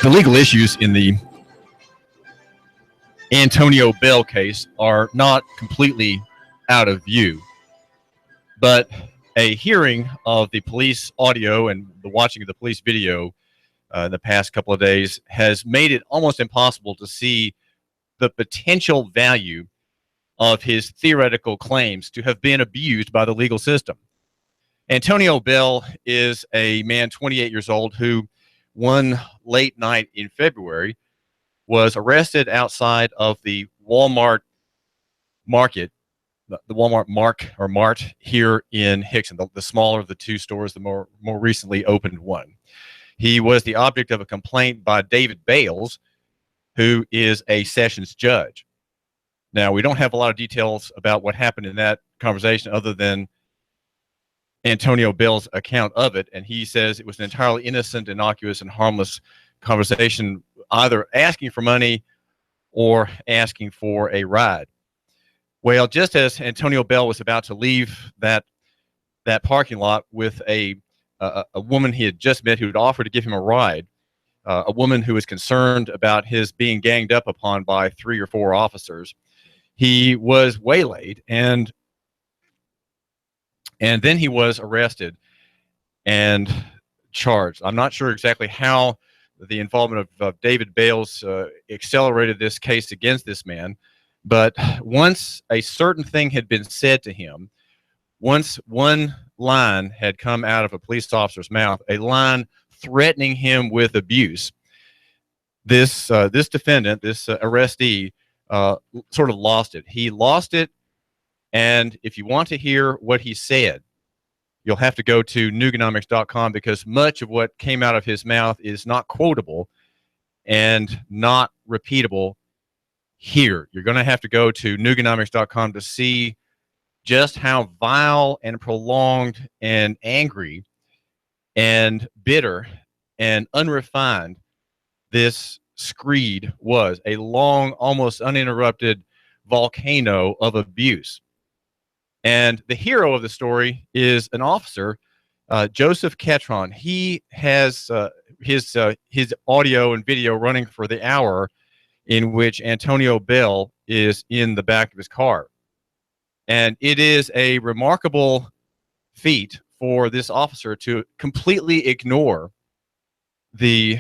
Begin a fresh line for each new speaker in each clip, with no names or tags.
The legal issues in the Antonio Bale case are not completely out of view, but a hearing of the police audio and the watching of the police video the past couple of days has made it almost impossible to see the potential value of his theoretical claims to have been abused by the legal system. Antonio Bale is a man 28 years old who one late night in February was arrested outside of the Walmart market, the Walmart Mart here in Hickson, the smaller of the two stores, the more recently opened one. He was the object of a complaint by David Bales, who is a sessions judge. Now, we don't have a lot of details about what happened in that conversation other than Antonio Bale's account of it, and he says it was an entirely innocent, innocuous, and harmless conversation, either asking for money or asking for a ride. Well, just as Antonio Bale was about to leave that parking lot with a woman he had just met who had offered to give him a ride, a woman who was concerned about his being ganged up upon by 3 or 4 officers, he was waylaid and then he was arrested and charged. I'm not sure exactly how the involvement of David Bales accelerated this case against this man, but once a certain thing had been said to him, once one line had come out of a police officer's mouth, a line threatening him with abuse, this defendant, this arrestee, sort of lost it. He lost it, and if you want to hear what he said, you'll have to go to Nooganomics.com, because much of what came out of his mouth is not quotable and not repeatable here. You're going to have to go to Nooganomics.com to see just how vile and prolonged and angry and bitter and unrefined this screed was. A long, almost uninterrupted volcano of abuse. And the hero of the story is an officer, Joseph Ketron. He has his audio and video running for the hour in which Antonio Bale is in the back of his car. And it is a remarkable feat for this officer to completely ignore the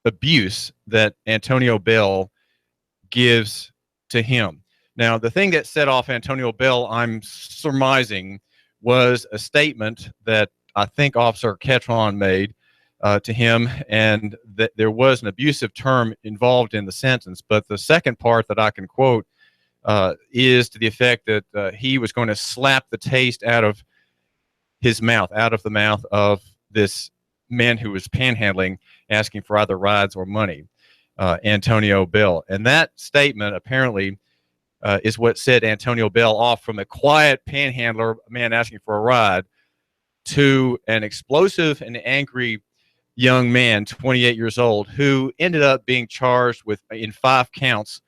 abuse that Antonio Bale gives to him. Now, the thing that set off Antonio Bale, I'm surmising, was a statement that I think Officer Ketron made to him, and that there was an abusive term involved in the sentence. But the second part that I can quote is to the effect that he was going to slap the taste out of his mouth, out of the mouth of this man who was panhandling, asking for either rides or money, Antonio Bale. And that statement apparently is what set Antonio Bale off from a quiet panhandler, a man asking for a ride, to an explosive and angry young man, 28 years old, who ended up being charged in 5 counts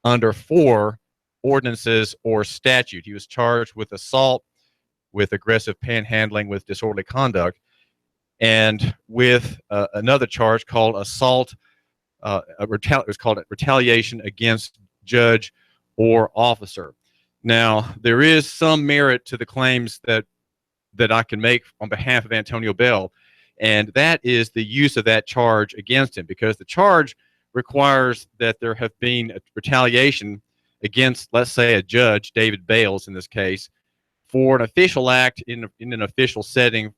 under 4 ordinances or statute. He was charged with assault, with aggressive panhandling, with disorderly conduct, and with another charge called assault. It was called retaliation against judge or officer. Now, there is some merit to the claims that I can make on behalf of Antonio Bale, and that is the use of that charge against him, because the charge requires that there have been a retaliation against, let's say, a judge, David Bales in this case, for an official act in an official setting,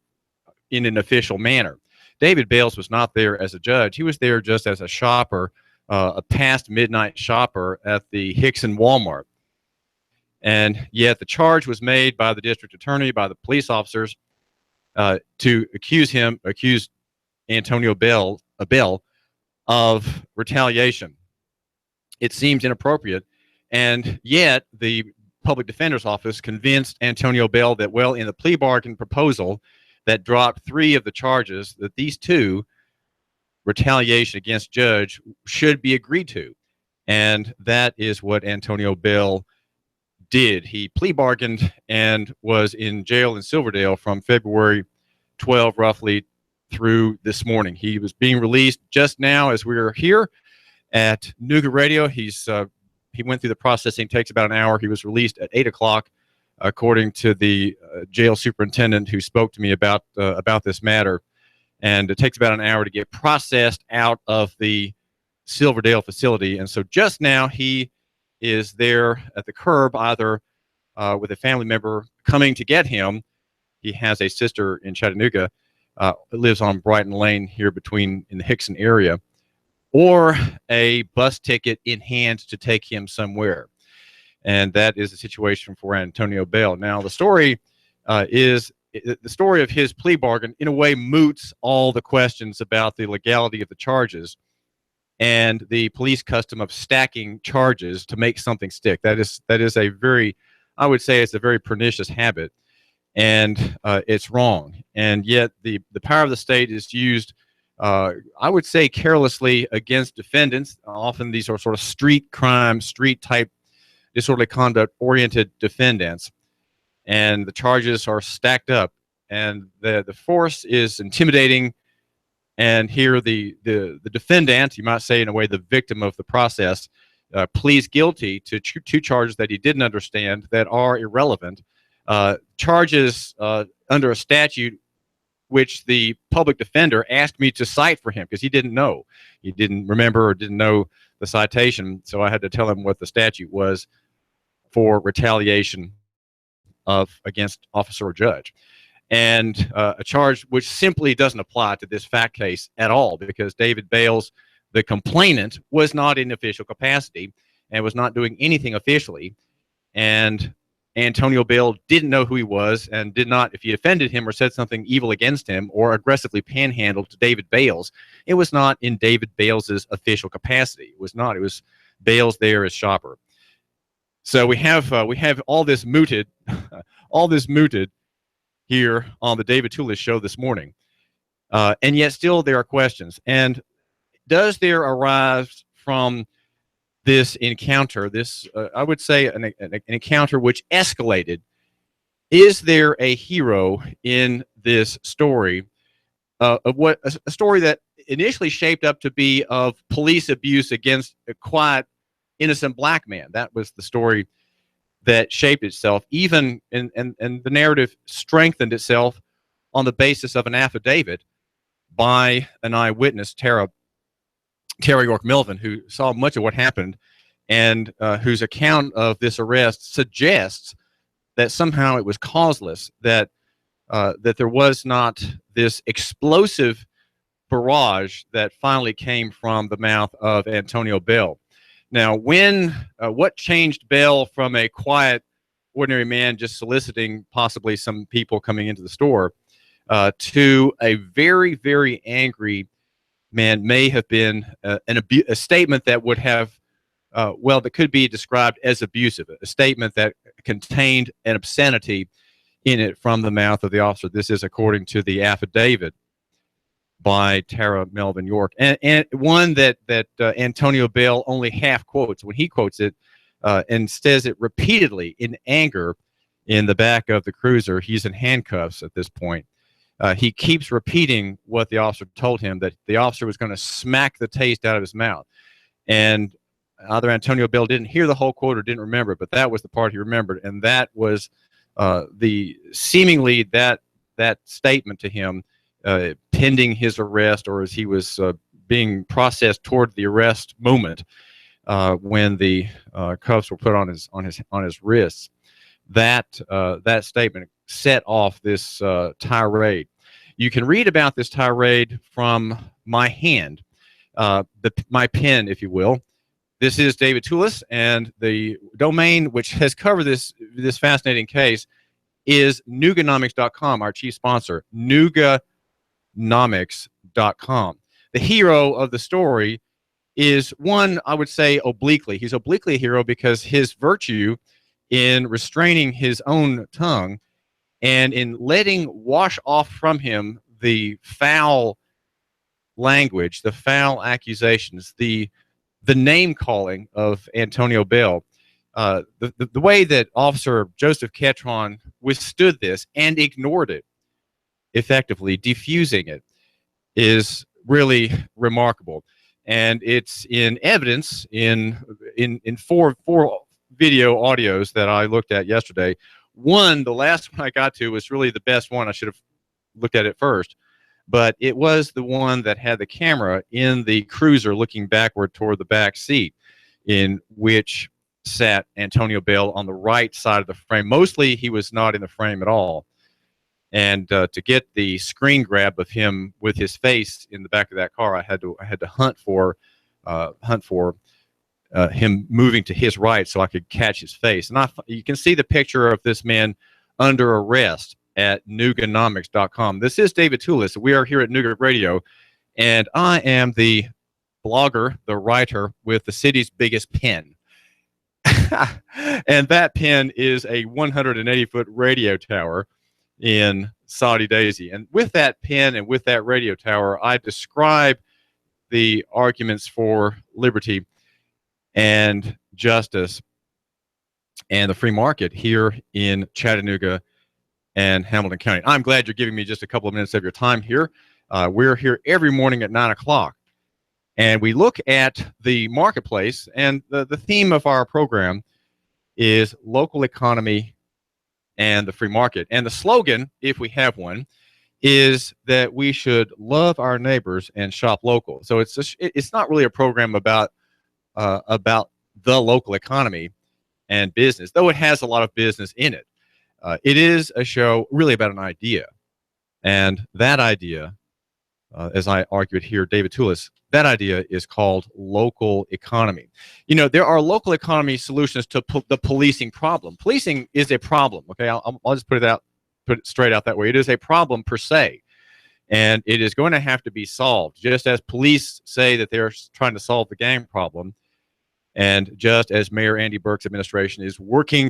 in an official manner. David Bales was not there as a judge. He was there just as a shopper, a past midnight shopper at the Hickson Walmart. And yet the charge was made by the district attorney, by the police officers, to accuse Antonio Bale of retaliation. It seems inappropriate, and yet the public defender's office convinced Antonio Bale that, well, in the plea bargain proposal that dropped 3 of the charges, that these 2, retaliation against judge, should be agreed to. And that is what Antonio Bale did. He plea bargained and was in jail in Silverdale from February 12 roughly through this morning. He was being released just now as we were here at Nooga Radio. He went through the processing. Takes about an hour. He was released at 8 o'clock, according to the jail superintendent who spoke to me about this matter. And it takes about an hour to get processed out of the Silverdale facility. And so just now he is there at the curb, either with a family member coming to get him. He has a sister in Chattanooga, lives on Brighton Lane here in the Hickson area, or a bus ticket in hand to take him somewhere. And that is the situation for Antonio Bale. Now, the story is the story of his plea bargain, in a way, moots all the questions about the legality of the charges and the police custom of stacking charges to make something stick. That is a very, I would say, it's a very pernicious habit, and it's wrong. And yet the power of the state is used, I would say, carelessly against defendants. Often these are sort of street crime, street type, disorderly conduct oriented defendants, and the charges are stacked up, and the force is intimidating. And here the defendant, you might say in a way the victim of the process, pleads guilty to two charges that he didn't understand, that are irrelevant, charges under a statute which the public defender asked me to cite for him because he didn't know. He didn't remember or didn't know the citation, so I had to tell him what the statute was for retaliation against officer or judge. And a charge which simply doesn't apply to this fact case at all, because David Bales, the complainant, was not in official capacity and was not doing anything officially. And Antonio Bale didn't know who he was, and did not, if he offended him or said something evil against him or aggressively panhandled to David Bales, it was not in David Bales's official capacity. It was not. It was Bales there as shopper. So we have all this mooted, all this mooted here on the David Tulis show this morning, and yet still there are questions. And does there arise from this encounter, this I would say an encounter which escalated? Is there a hero in this story, of what a story that initially shaped up to be of police abuse against a quiet, innocent black man? That was the story that shaped itself, even and the narrative strengthened itself on the basis of an affidavit by an eyewitness, Tara York Melvin, who saw much of what happened, and whose account of this arrest suggests that somehow it was causeless, that there was not this explosive barrage that finally came from the mouth of Antonio Bale. Now, what changed Bale from a quiet, ordinary man just soliciting possibly some people coming into the store to a very, very angry man may have been a statement that would have, that could be described as abusive, a statement that contained an obscenity in it from the mouth of the officer. This is according to the affidavit by Tara Melvin York, and one that Antonio Bale only half quotes when he quotes it, and says it repeatedly in anger in the back of the cruiser. He's in handcuffs at this point. He keeps repeating what the officer told him, that the officer was going to smack the taste out of his mouth. And either Antonio Bale didn't hear the whole quote or didn't remember it, but that was the part he remembered, and that was seemingly that statement to him pending his arrest, or as he was being processed toward the arrest moment, when the cuffs were put on his wrists. That statement set off this tirade. You can read about this tirade from my hand, my pen, if you will. This is David Tulis, and the domain which has covered this fascinating case is Nooganomics.com, our chief sponsor, Nooganomics.com. The hero of the story is one, I would say, obliquely. He's obliquely a hero because his virtue in restraining his own tongue and in letting wash off from him the foul language, the foul accusations, the name calling of Antonio Bale, the way that Officer Joseph Ketron withstood this and ignored it, effectively diffusing it, is really remarkable, and it's in evidence in four video audios that I looked at yesterday. One, the last one I got to, was really the best one. I should have looked at it first, but it was the one that had the camera in the cruiser looking backward toward the back seat, in which sat Antonio Bale on the right side of the frame. Mostly he was not in the frame at all. And to get the screen grab of him with his face in the back of that car, I had to hunt for him moving to his right so I could catch his face. And you can see the picture of this man under arrest at Nooganomics.com. This is David Tulis. We are here at Nooga Radio, and I am the blogger, the writer with the city's biggest pen. And that pen is a 180-foot radio tower in Saudi Daisy. And with that pen and with that radio tower, I describe the arguments for liberty and justice and the free market here in Chattanooga and Hamilton County. I'm glad you're giving me just a couple of minutes of your time here. We're here every morning at 9 o'clock, and we look at the marketplace, and the theme of our program is local economy and the free market. And the slogan, if we have one, is that we should love our neighbors and shop local. So it's not really a program about the local economy and business, though it has a lot of business in it. It is a show really about an idea. And that idea, as I argued here, David Tulis, that idea is called local economy. You know, there are local economy solutions to the policing problem. Policing is a problem, okay? I'll just put it straight out that way. It is a problem per se, and it is going to have to be solved, just as police say that they're trying to solve the gang problem, and just as Mayor Andy Burke's administration is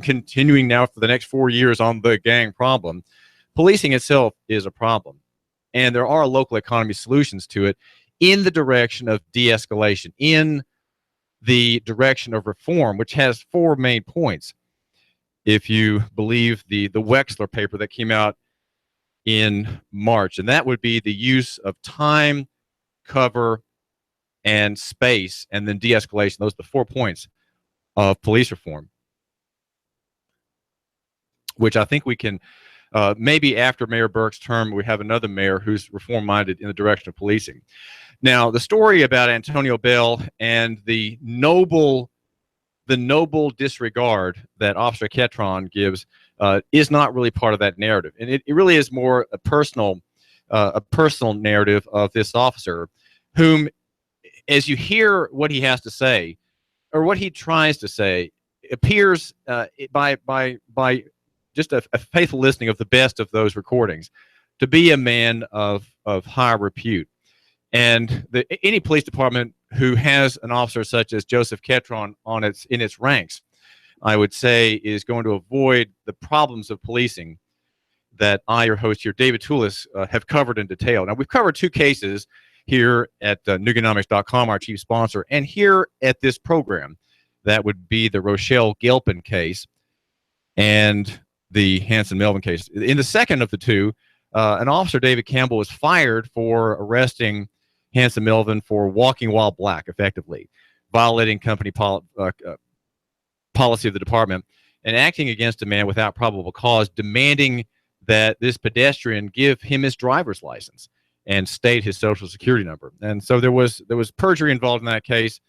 continuing now for the next 4 years on the gang problem. Policing itself is a problem, and there are local economy solutions to it in the direction of de-escalation, in the direction of reform, which has 4 main points. If you believe the Wexler paper that came out in March, and that would be the use of time, cover, and space, and then de-escalation. Those are the 4 points of police reform, which I think we can, maybe after Mayor Burke's term, we have another mayor who's reform-minded in the direction of policing. Now, the story about Antonio Bale and the noble disregard that Officer Ketron gives is not really part of that narrative, and it really is more a personal narrative of this officer, whom, as you hear what he has to say, or what he tries to say, appears by just a faithful listening of the best of those recordings to be a man of high repute. And any police department who has an officer such as Joseph Ketron in its ranks, I would say, is going to avoid the problems of policing that I, your host here, David Tulis, have covered in detail. Now, we've covered 2 cases here at Nooganomics.com, our chief sponsor, and here at this program. That would be the Rochelle Gilpin case and the Hanson Melvin case. In the second of the 2, an officer, David Campbell, was fired for arresting Hanson Melvin for walking while black, effectively violating company policy of the department and acting against a man without probable cause, demanding that this pedestrian give him his driver's license and state his social security number. And so there was perjury involved in that case,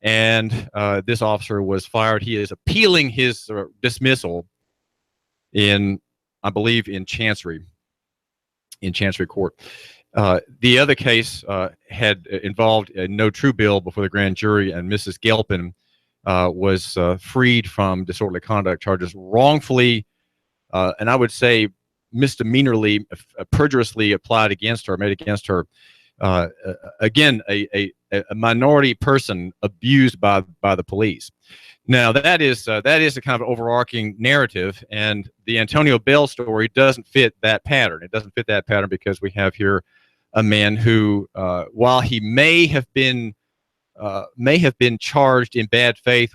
and this officer was fired. He is appealing his dismissal in, I believe, in Chancery Court. The other case had involved a no true bill before the grand jury, and Mrs. Gilpin was freed from disorderly conduct charges wrongfully, and I would say misdemeanorly, perjurously applied against her, made against her. Again, a minority person abused by the police. Now, that is a kind of overarching narrative, and the Antonio Bale story doesn't fit that pattern. It doesn't fit that pattern because we have here a man who, while he may have been charged in bad faith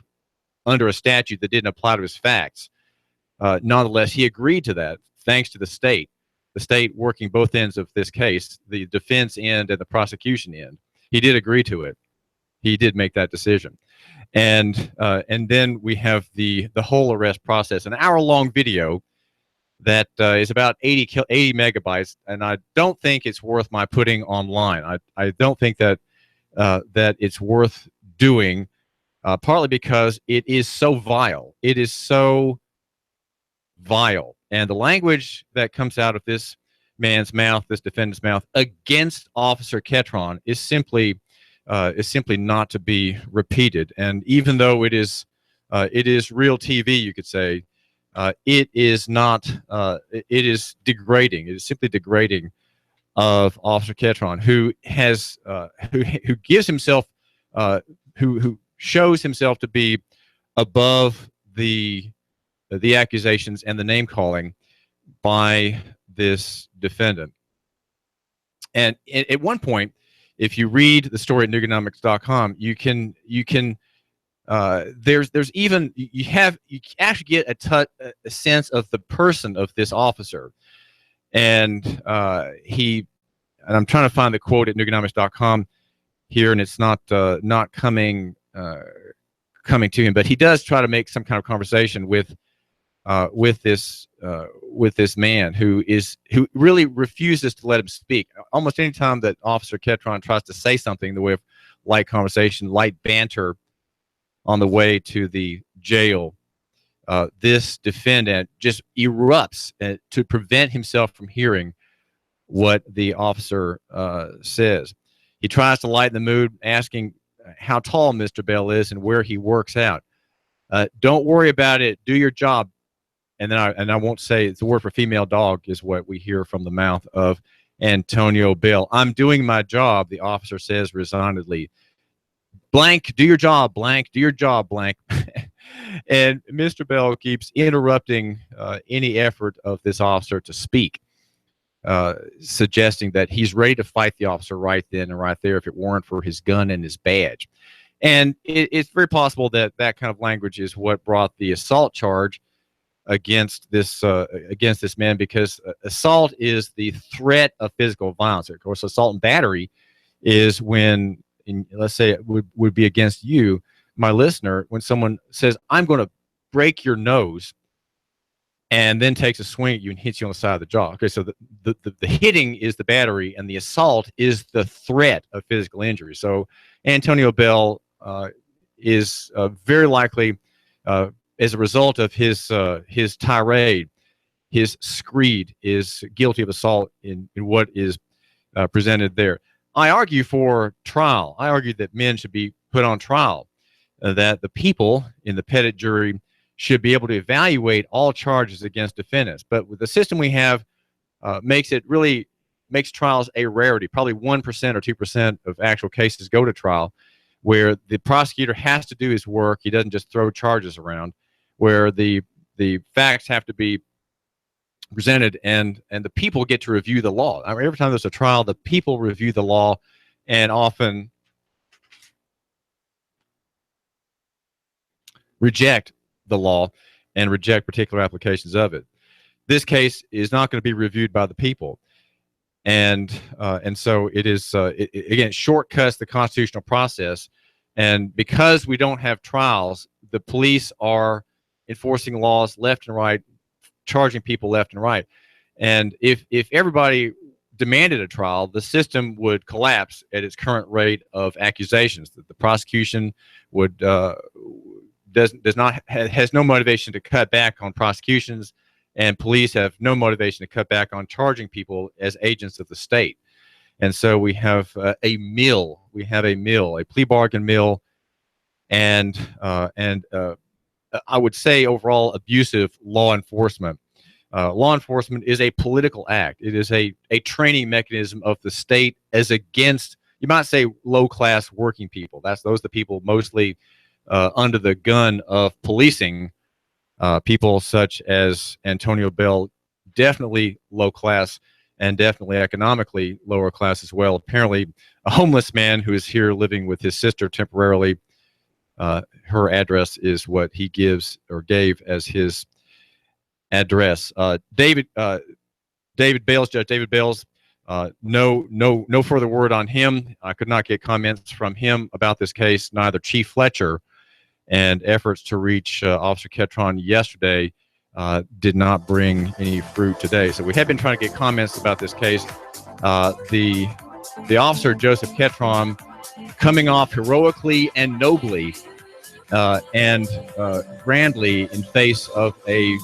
under a statute that didn't apply to his facts, nonetheless, he agreed to that thanks to the state. the state working both ends of this case, the defense end and the prosecution end. He did agree to it. He did make that decision. And then we have the whole arrest process, an hour-long video that is about 80 megabytes, and I don't think it's worth my putting online. I don't think that that it's worth doing, partly because it is so vile. It is so vile, and the language that comes out of this man's mouth, this defendant's mouth, against Officer Ketron is simply not to be repeated. And even though it is real TV, you could say, it is not. It is degrading. It is simply degrading of Officer Ketron, who has who gives himself, who shows himself to be above the accusations and the name calling by this defendant. And at one point, if you read the story at Nooganomics.com, you can there's even you actually get a sense of the person of this officer, and I'm trying to find the quote at Nooganomics.com here, and it's not coming to him, but he does try to make some kind of conversation with this man who really refuses to let him speak. Almost any time that Officer Ketron tries to say something in the way of light conversation, light banter on the way to the jail, this defendant just erupts to prevent himself from hearing what the officer says. He tries to lighten the mood, asking how tall Mr. Bale is and where he works out. Don't worry about it. Do your job. And then I won't say it's the word for female dog is what we hear from the mouth of Antonio Bale. I'm doing my job, the officer says resignedly. Blank, do your job, blank, do your job, blank. And Mr. Bale keeps interrupting any effort of this officer to speak, suggesting that he's ready to fight the officer right then and right there if it weren't for his gun and his badge. And it's very possible that that kind of language is what brought the assault charge against this man, because assault is the threat of physical violence. Of course, assault and battery is when, let's say it would be against you, my listener, when someone says, I'm going to break your nose, and then takes a swing at you and hits you on the side of the jaw. Okay, so the hitting is the battery, and the assault is the threat of physical injury. So Antonio Bale is very likely, as a result of his tirade, his screed, is guilty of assault in what is presented there. I argue for trial. I argue that men should be put on trial, that the people in the petit jury should be able to evaluate all charges against defendants. But with the system we have, makes trials a rarity. Probably 1% or 2% of actual cases go to trial, where the prosecutor has to do his work. He doesn't just throw charges around, where the facts have to be presented, and the people get to review the law. I mean, every time there's a trial, the people review the law and often reject the law and reject particular applications of it. This case is not going to be reviewed by the people, and so it is again, shortcuts the constitutional process. And because we don't have trials, the police are enforcing laws left and right, charging people left and right. And if everybody demanded a trial, the system would collapse at its current rate of accusations. The prosecution would has no motivation to cut back on prosecutions, and police have no motivation to cut back on charging people as agents of the state. And so we have a mill. We have a plea bargain mill, and I would say overall abusive law enforcement. Law enforcement is a political act. It is a training mechanism of the state as against, you might say, low-class working people. Those are the people mostly under the gun of policing. People such as Antonio Bale, definitely low class and definitely economically lower class as well. Apparently, a homeless man who is here living with his sister temporarily. Her address is what he gives or gave as his address. David Judge David Bales, no further word on him. I could not get comments from him about this case. Neither Chief Fletcher, and efforts to reach Officer Ketron yesterday did not bring any fruit today. So we have been trying to get comments about this case. The officer, Joseph Ketron, coming off heroically and nobly and grandly in face of a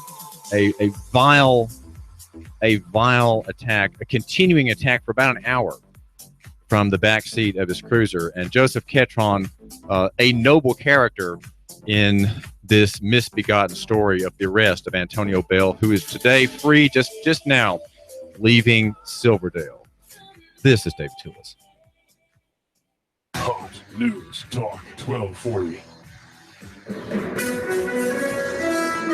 vile attack, a continuing attack for about an hour from the back seat of his cruiser. And Joseph Ketron, a noble character in this misbegotten story of the arrest of Antonio Bale, who is today free, just now leaving Silverdale. This is David Tulis.
Hot News Talk 1240.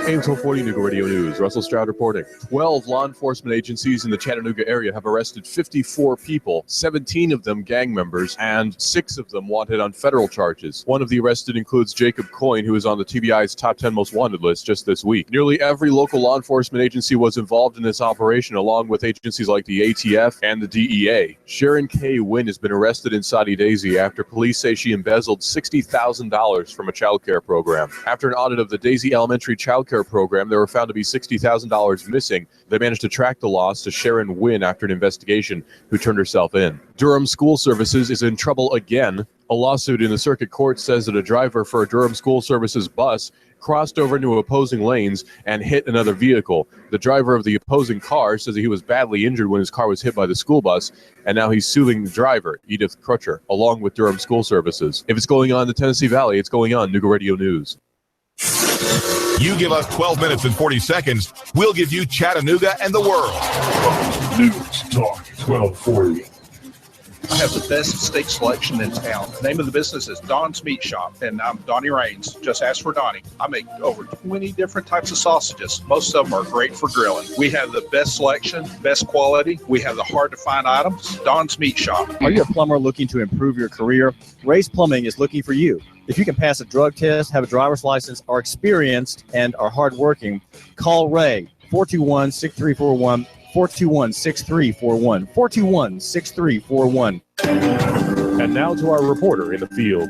AM 1240 Nooga Radio News. Russell Stroud reporting. 12 law enforcement agencies in the Chattanooga area have arrested 54 people, 17 of them gang members, and 6 of them wanted on federal charges. One of the arrested includes Jacob Coyne, who is on the TBI's top 10 most wanted list just this week. Nearly every local law enforcement agency was involved in this operation, along with agencies like the ATF and the DEA. Sharon K. Wynn has been arrested in Saudi Daisy after police say she embezzled $60,000 from a child care program. After an audit of the Daisy Elementary child care program, there were found to be $60,000 missing. They managed to track the loss to Sharon Wynn after an investigation, who turned herself in. Durham School Services is in trouble again. A lawsuit in the circuit court says that a driver for a Durham School Services bus crossed over into opposing lanes and hit another vehicle. The driver of the opposing car says that he was badly injured when his car was hit by the school bus, and now he's suing the driver, Edith Crutcher, along with Durham School Services. If it's going on in the Tennessee Valley, it's going on Nooga Radio News.
You give us 12 minutes and 40 seconds, we'll give you Chattanooga and the world.
News Talk 1240.
I have the best steak selection in town. The name of the business is Don's Meat Shop, and I'm Donnie Raines. Just ask for Donnie. I make over 20 different types of sausages. Most of them are great for grilling. We have the best selection, best quality. We have the hard-to-find items. Don's Meat Shop.
Are you a plumber looking to improve your career? Ray's Plumbing is looking for you. If you can pass a drug test, have a driver's license, are experienced, and are hardworking, call Ray, 421-6341, 421-6341, 421-6341.
And now to our reporter in the field.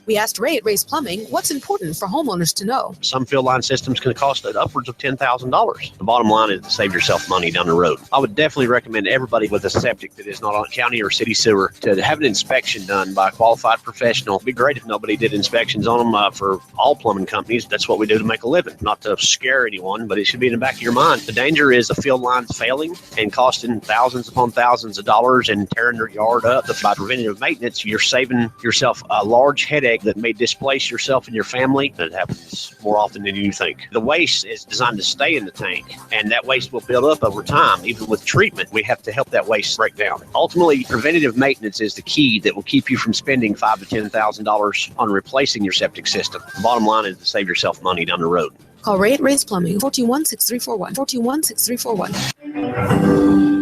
We asked Ray at Ray's Plumbing what's important for homeowners to know.
Some field line systems can cost upwards of $10,000. The bottom line is to save yourself money down the road. I would definitely recommend everybody with a septic that is not on county or city sewer to have an inspection done by a qualified professional. It'd be great if nobody did inspections on them for all plumbing companies. That's what we do to make a living. Not to scare anyone, but it should be in the back of your mind. The danger is the field lines failing and costing thousands upon thousands of dollars and tearing your yard up. By preventative maintenance, you're saving yourself a large headache that may displace yourself and your family. That happens more often than you think. The waste is designed to stay in the tank, and that waste will build up over time. Even with treatment, we have to help that waste break down. Ultimately, preventative maintenance is the key that will keep you from spending $5,000 to $10,000 on replacing your septic system. The bottom line is to save yourself money down the road.
Call Ray at Ray's Plumbing, 421-6341, 421-6341.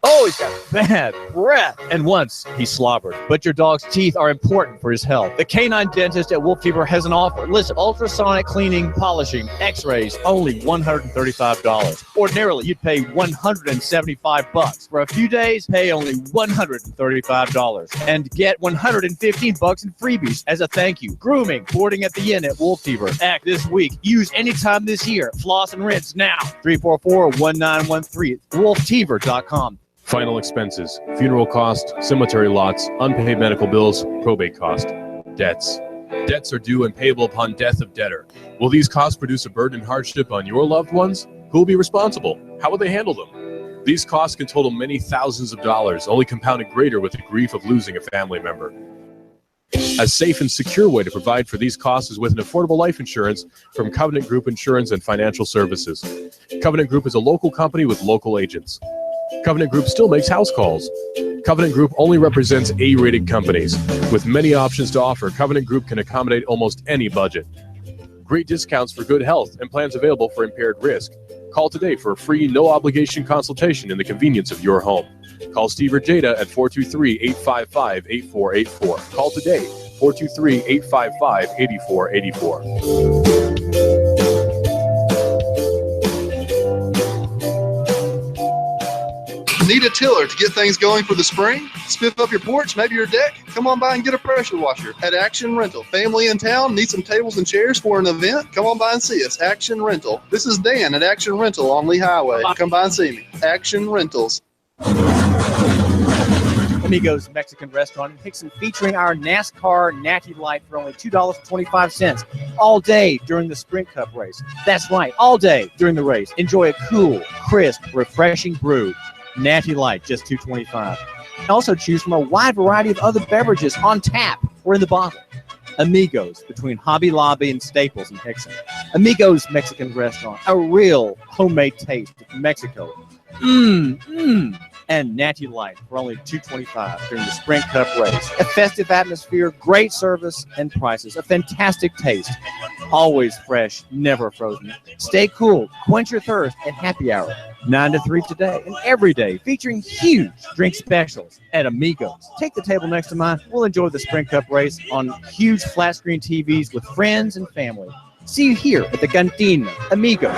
Oh, he's got bad breath. And once he slobbered. But your dog's teeth are important for his health. The canine dentist at Wolf Fever has an offer. Listen, ultrasonic cleaning, polishing, x-rays, only $135. Ordinarily, you'd pay $175. For a few days, pay only $135. And get $115 in freebies as a thank you. Grooming, boarding at the inn at Wolf Fever. Act this week. Use anytime this year. Floss and rinse now. 344-1913. WolfTeaver.com.
Final expenses, funeral cost, cemetery lots, unpaid medical bills, probate cost, debts. Debts are due and payable upon death of debtor. Will these costs produce a burden and hardship on your loved ones? Who will be responsible? How will they handle them? These costs can total many thousands of dollars, only compounded greater with the grief of losing a family member. A safe and secure way to provide for these costs is with an affordable life insurance from Covenant Group Insurance and Financial Services. Covenant Group is a local company with local agents. Covenant Group still makes house calls. Covenant Group only represents A-rated companies. With many options to offer, Covenant Group can accommodate almost any budget. Great discounts for good health and plans available for impaired risk. Call today for a free, no-obligation consultation in the convenience of your home. Call Steve or Jada at 423-855-8484. Call today, 423-855-8484.
Need a tiller to get things going for the spring? Spiff up your porch, maybe your deck? Come on by and get a pressure washer at Action Rental. Family in town, need some tables and chairs for an event? Come on by and see us. Action Rental. This is Dan at Action Rental on Lee Highway. Come by and see me. Action Rentals.
Amigos Mexican Restaurant in Hickson, featuring our NASCAR Natty Light for only $2.25 all day during the Sprint Cup race. That's right, all day during the race. Enjoy a cool, crisp, refreshing brew. Natty Light, just $2.25. Also choose from a wide variety of other beverages on tap or in the bottle. Amigos, between Hobby Lobby and Staples in Hickson. Amigos Mexican Restaurant, a real homemade taste of Mexico. And Natty Light for only $2.25 during the Sprint Cup race. A festive atmosphere, great service and prices, a fantastic taste. Always fresh, never frozen. Stay cool, quench your thirst at happy hour, 9 to 3 today and every day, featuring huge drink specials at Amigos. Take the table next to mine. We'll enjoy the Sprint Cup race on huge flat screen TVs with friends and family. See you here at the Cantina. Amigos.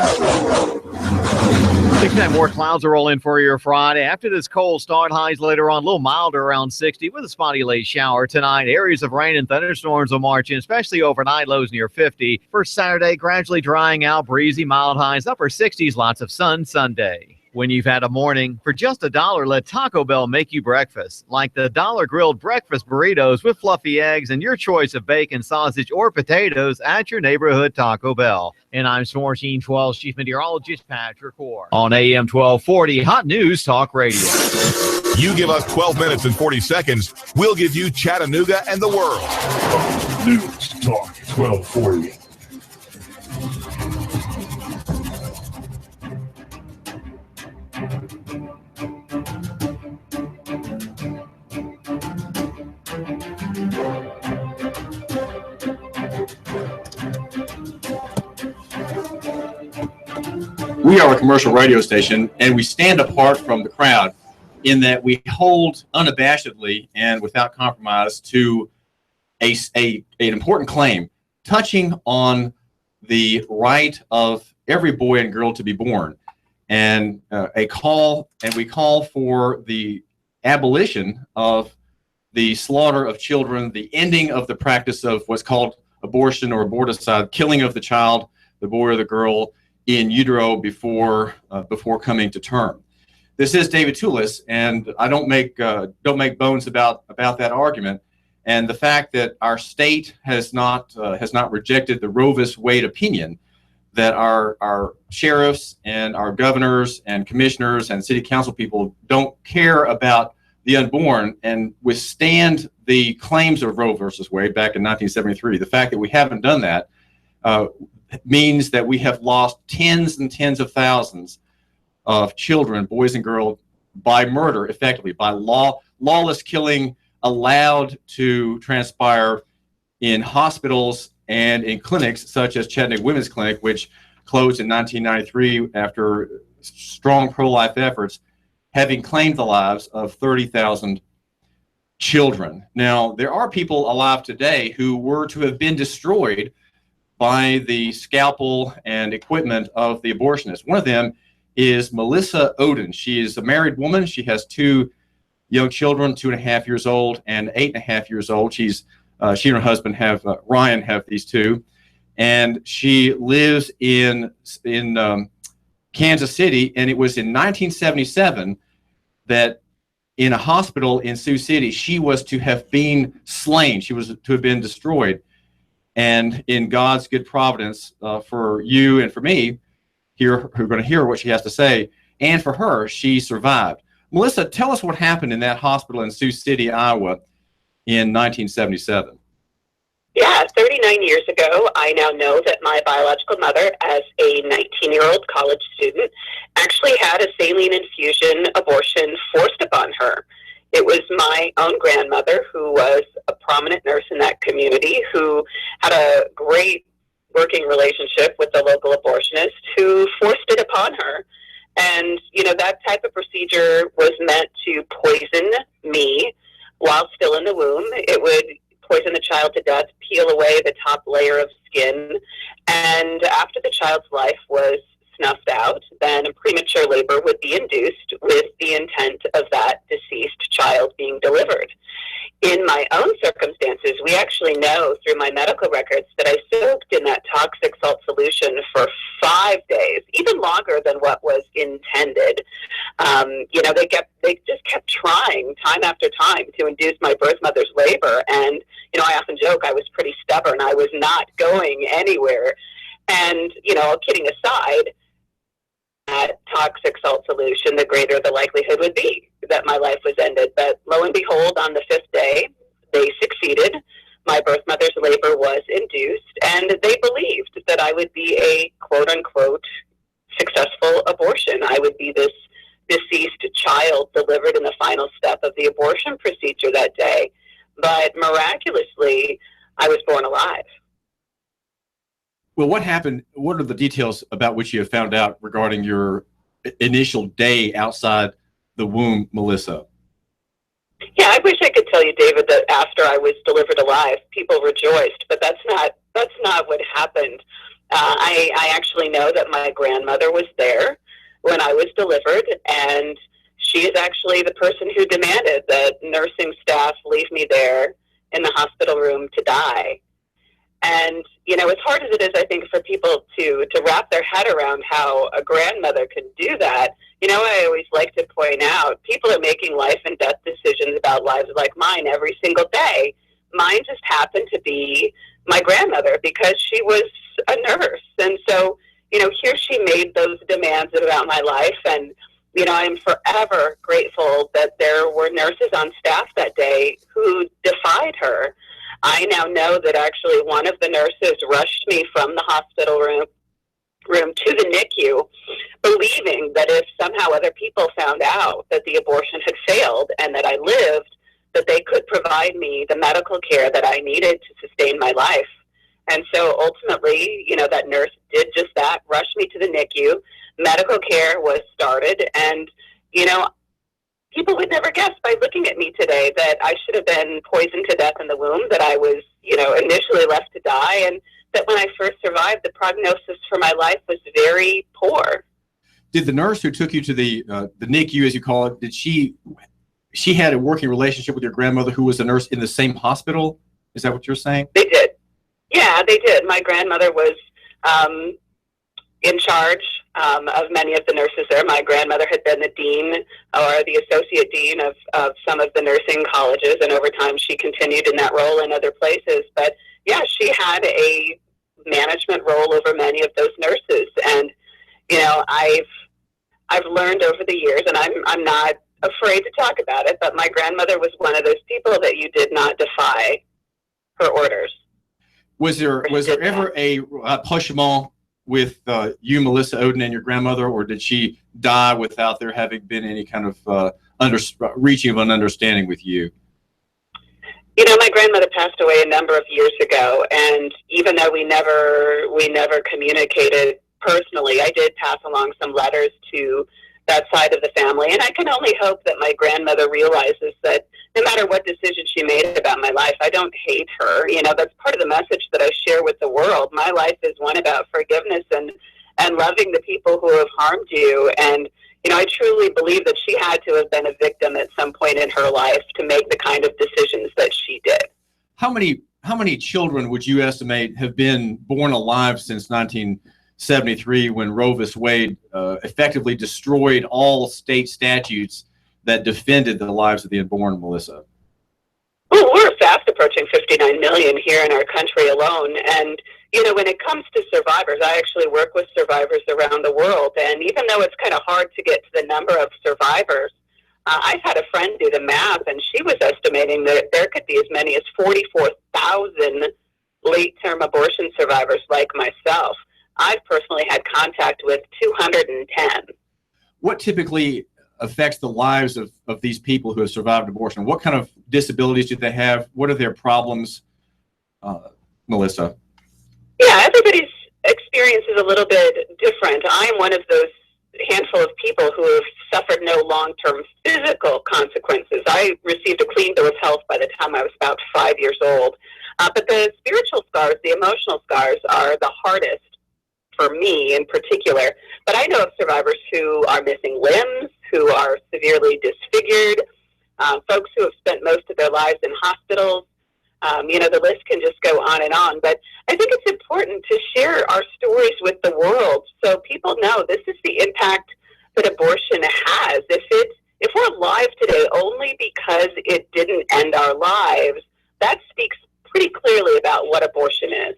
69 more clouds are rolling for your Friday. After this cold start, highs later on a little milder around 60 with a spotty late shower tonight. Areas of rain and thunderstorms will march in, especially overnight, lows near 50. For Saturday, gradually drying out, breezy, mild highs, upper 60s, lots of sun Sunday. When you've had a morning, for just $1, let Taco Bell make you breakfast. Like the $1 grilled breakfast burritos with fluffy eggs and your choice of bacon, sausage, or potatoes at your neighborhood Taco Bell. And I'm Sports 12 Chief Meteorologist Patrick Orr on AM 1240 Hot News Talk Radio.
You give us 12 minutes and 40 seconds, we'll give you Chattanooga and the world.
News Talk 1240.
We are a commercial radio station, and we stand apart from the crowd in that we hold unabashedly and without compromise to an important claim touching on the right of every boy and girl to be born, and we call for the abolition of the slaughter of children, the ending of the practice of what's called abortion or aborticide, killing of the child, the boy or the girl, in utero before coming to term. This is David Tulis, and I don't make bones about that argument, and the fact that our state has not rejected the Roe v. Wade opinion, that our sheriffs and our governors and commissioners and city council people don't care about the unborn and withstand the claims of Roe v. Wade back in 1973. The fact that we haven't done that means that we have lost tens and tens of thousands of children, boys and girls, by murder, effectively, by lawless killing allowed to transpire in hospitals and in clinics such as Chattanooga Women's Clinic, which closed in 1993 after strong pro-life efforts, having claimed the lives of 30,000 children. Now, there are people alive today who were to have been destroyed by the scalpel and equipment of the abortionists. One of them is Melissa Ohden. She is a married woman. She has 2 young children, 2.5 years old and 8.5 years old. She and her husband Ryan have these 2, and she lives in Kansas City. And it was in 1977 that in a hospital in Sioux City, she was to have been slain. She was to have been destroyed. And in God's good providence for you and for me here, who are going to hear what she has to say, and for her, she survived. Melissa, tell us what happened in that hospital in Sioux City, Iowa in 1977.
Yeah, 39 years ago, I now know that my biological mother, as a 19-year-old college student, actually had a saline infusion abortion forced upon her. It was my own grandmother, who was a prominent nurse in that community, who had a great working relationship with the local abortionist, who forced it upon her. And, that type of procedure was meant to poison me while still in the womb. It would poison the child to death, peel away the top layer of skin. And after the child's life was snuffed out, then premature labor would be induced with the intent of that deceased child being delivered. In my own circumstances, we actually know through my medical records that I soaked in that toxic salt solution for 5 days, even longer than what was intended. They just kept trying time after time to induce my birth mother's labor. And, I often joke I was pretty stubborn. I was not going anywhere. And, all kidding aside, that toxic salt solution, the greater the likelihood would be that my life was ended. But lo and behold, on the 5th day, they succeeded. My birth mother's labor was induced, and they believed that I would be a quote-unquote successful abortion. I would be this deceased child delivered in the final step of the abortion procedure that day. But miraculously, I was born alive.
Well, what happened? What are the details about which you have found out regarding your initial day outside the womb, Melissa?
Yeah, I wish I could tell you, David, that after I was delivered alive, people rejoiced, but that's not what happened. I actually know that my grandmother was there when I was delivered, and she is actually the person who demanded that nursing staff leave me there in the hospital room to die. And, as hard as it is, I think, for people to wrap their head around how a grandmother could do that, I always like to point out, people are making life and death decisions about lives like mine every single day. Mine just happened to be my grandmother because she was a nurse. And so, here she made those demands about my life. And, I'm forever grateful that there were nurses on staff that day who defied her. I now know that actually one of the nurses rushed me from the hospital room to the NICU, believing that if somehow other people found out that the abortion had failed and that I lived, that they could provide me the medical care that I needed to sustain my life. And so ultimately, that nurse did just that, rushed me to the NICU. Medical care was started, and, people would never guess by looking at me today that I should have been poisoned to death in the womb, that I was, initially left to die, and that when I first survived, the prognosis for my life was very poor.
Did the nurse who took you to the NICU, as you call it, did she had a working relationship with your grandmother who was a nurse in the same hospital? Is that what you're saying?
They did. Yeah, they did. My grandmother was in charge of many of the nurses there. My grandmother had been the dean or the associate dean of some of the nursing colleges, and over time she continued in that role in other places. But yeah, she had a management role over many of those nurses. And, I've learned over the years, and I'm not afraid to talk about it, but my grandmother was one of those people that you did not defy her orders.
Was there ever a rapprochement with you, Melissa Ohden, and your grandmother, or did she die without there having been any kind of reaching of an understanding with you?
My grandmother passed away a number of years ago, and even though we never communicated personally, I did pass along some letters to that side of the family, and I can only hope that my grandmother realizes that no matter what decision she made about my life, I don't hate her. That's part of the message that I share with the world. My life is one about forgiveness and loving the people who have harmed you. And, I truly believe that she had to have been a victim at some point in her life to make the kind of decisions that she did.
How many children would you estimate have been born alive since 1973 when Roe v. Wade effectively destroyed all state statutes that defended the lives of the unborn, Melissa?
Well, we're fast approaching 59 million here in our country alone. And, when it comes to survivors, I actually work with survivors around the world. And even though it's kind of hard to get to the number of survivors, I've had a friend do the math, and she was estimating that there could be as many as 44,000 late-term abortion survivors like myself. I've personally had contact with 210.
What typically affects the lives of these people who have survived abortion? What kind of disabilities do they have? What are their problems, Melissa?
Yeah, everybody's experience is a little bit different. I'm one of those handful of people who have suffered no long-term physical consequences. I received a clean bill of health by the time I was about 5 years old. But the spiritual scars, the emotional scars, are the hardest for me in particular, but I know of survivors who are missing limbs, who are severely disfigured, folks who have spent most of their lives in hospitals. The list can just go on and on. But I think it's important to share our stories with the world so people know this is the impact that abortion has. If we're alive today only because it didn't end our lives, that speaks pretty clearly about what abortion is.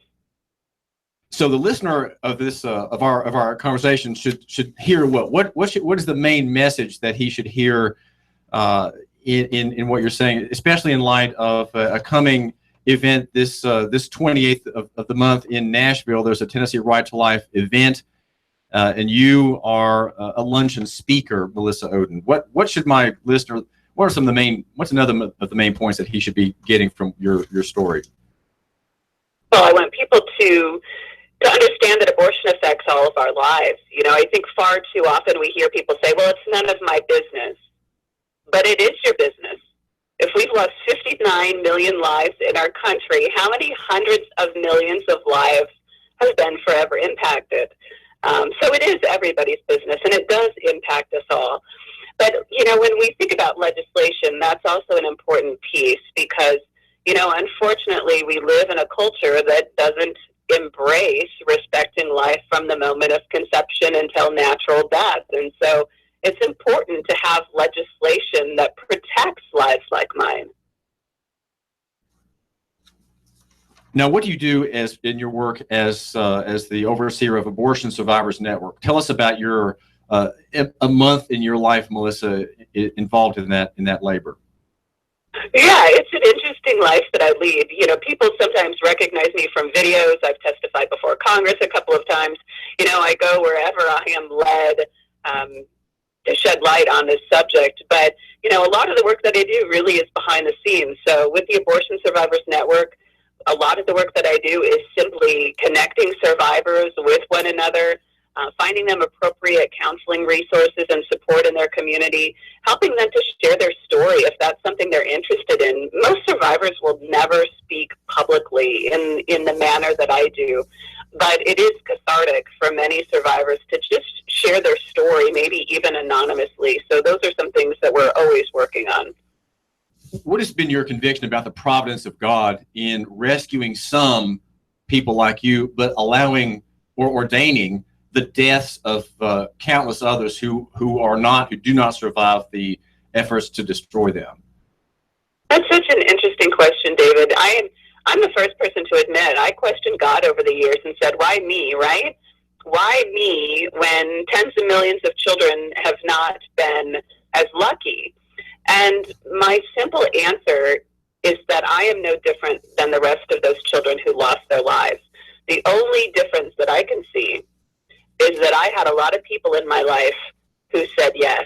So the listener of this of our conversation should hear what is the main message that he should hear in what you're saying, especially in light of a coming event this 28th of the month in Nashville. There's a Tennessee Right to Life event, and you are a luncheon speaker, Melissa Ohden. What should my listener? What are some of the main? What's another of the main points that he should be getting from your story?
Well, I want people to understand that abortion affects all of our lives. I think far too often we hear people say, "Well, it's none of my business," but it is your business. If we've lost 59 million lives in our country, how many hundreds of millions of lives have been forever impacted? So it is everybody's business, and it does impact us all. But, when we think about legislation, that's also an important piece because, unfortunately, we live in a culture that doesn't embrace respecting life from the moment of conception until natural death. And so it's important to have legislation that protects lives like mine.
Now, what do you do in your work as the overseer of Abortion Survivors Network? Tell us about your a month in your life, Melissa, involved in that labor.
Yeah, it's an interesting life that I lead. People sometimes recognize me from videos. I've testified before Congress a couple of times. I go wherever I am led to shed light on this subject. But, a lot of the work that I do really is behind the scenes. So with the Abortion Survivors Network, a lot of the work that I do is simply connecting survivors with one another, finding them appropriate counseling resources and support in their community, helping them to share their story if that's something they're interested in. Most survivors will never speak publicly in the manner that I do, but it is cathartic for many survivors to just share their story, maybe even anonymously. So those are some things that we're always working on.
What has been your conviction about the providence of God in rescuing some people like you, but allowing or ordaining the deaths of countless others who do not survive the efforts to destroy them?
That's such an interesting question, David. I'm the first person to admit I questioned God over the years and said, why me, right? Why me when tens of millions of children have not been as lucky? And my simple answer is that I am no different than the rest of those children who lost their lives. The only difference that I can see is that I had a lot of people in my life who said, yes,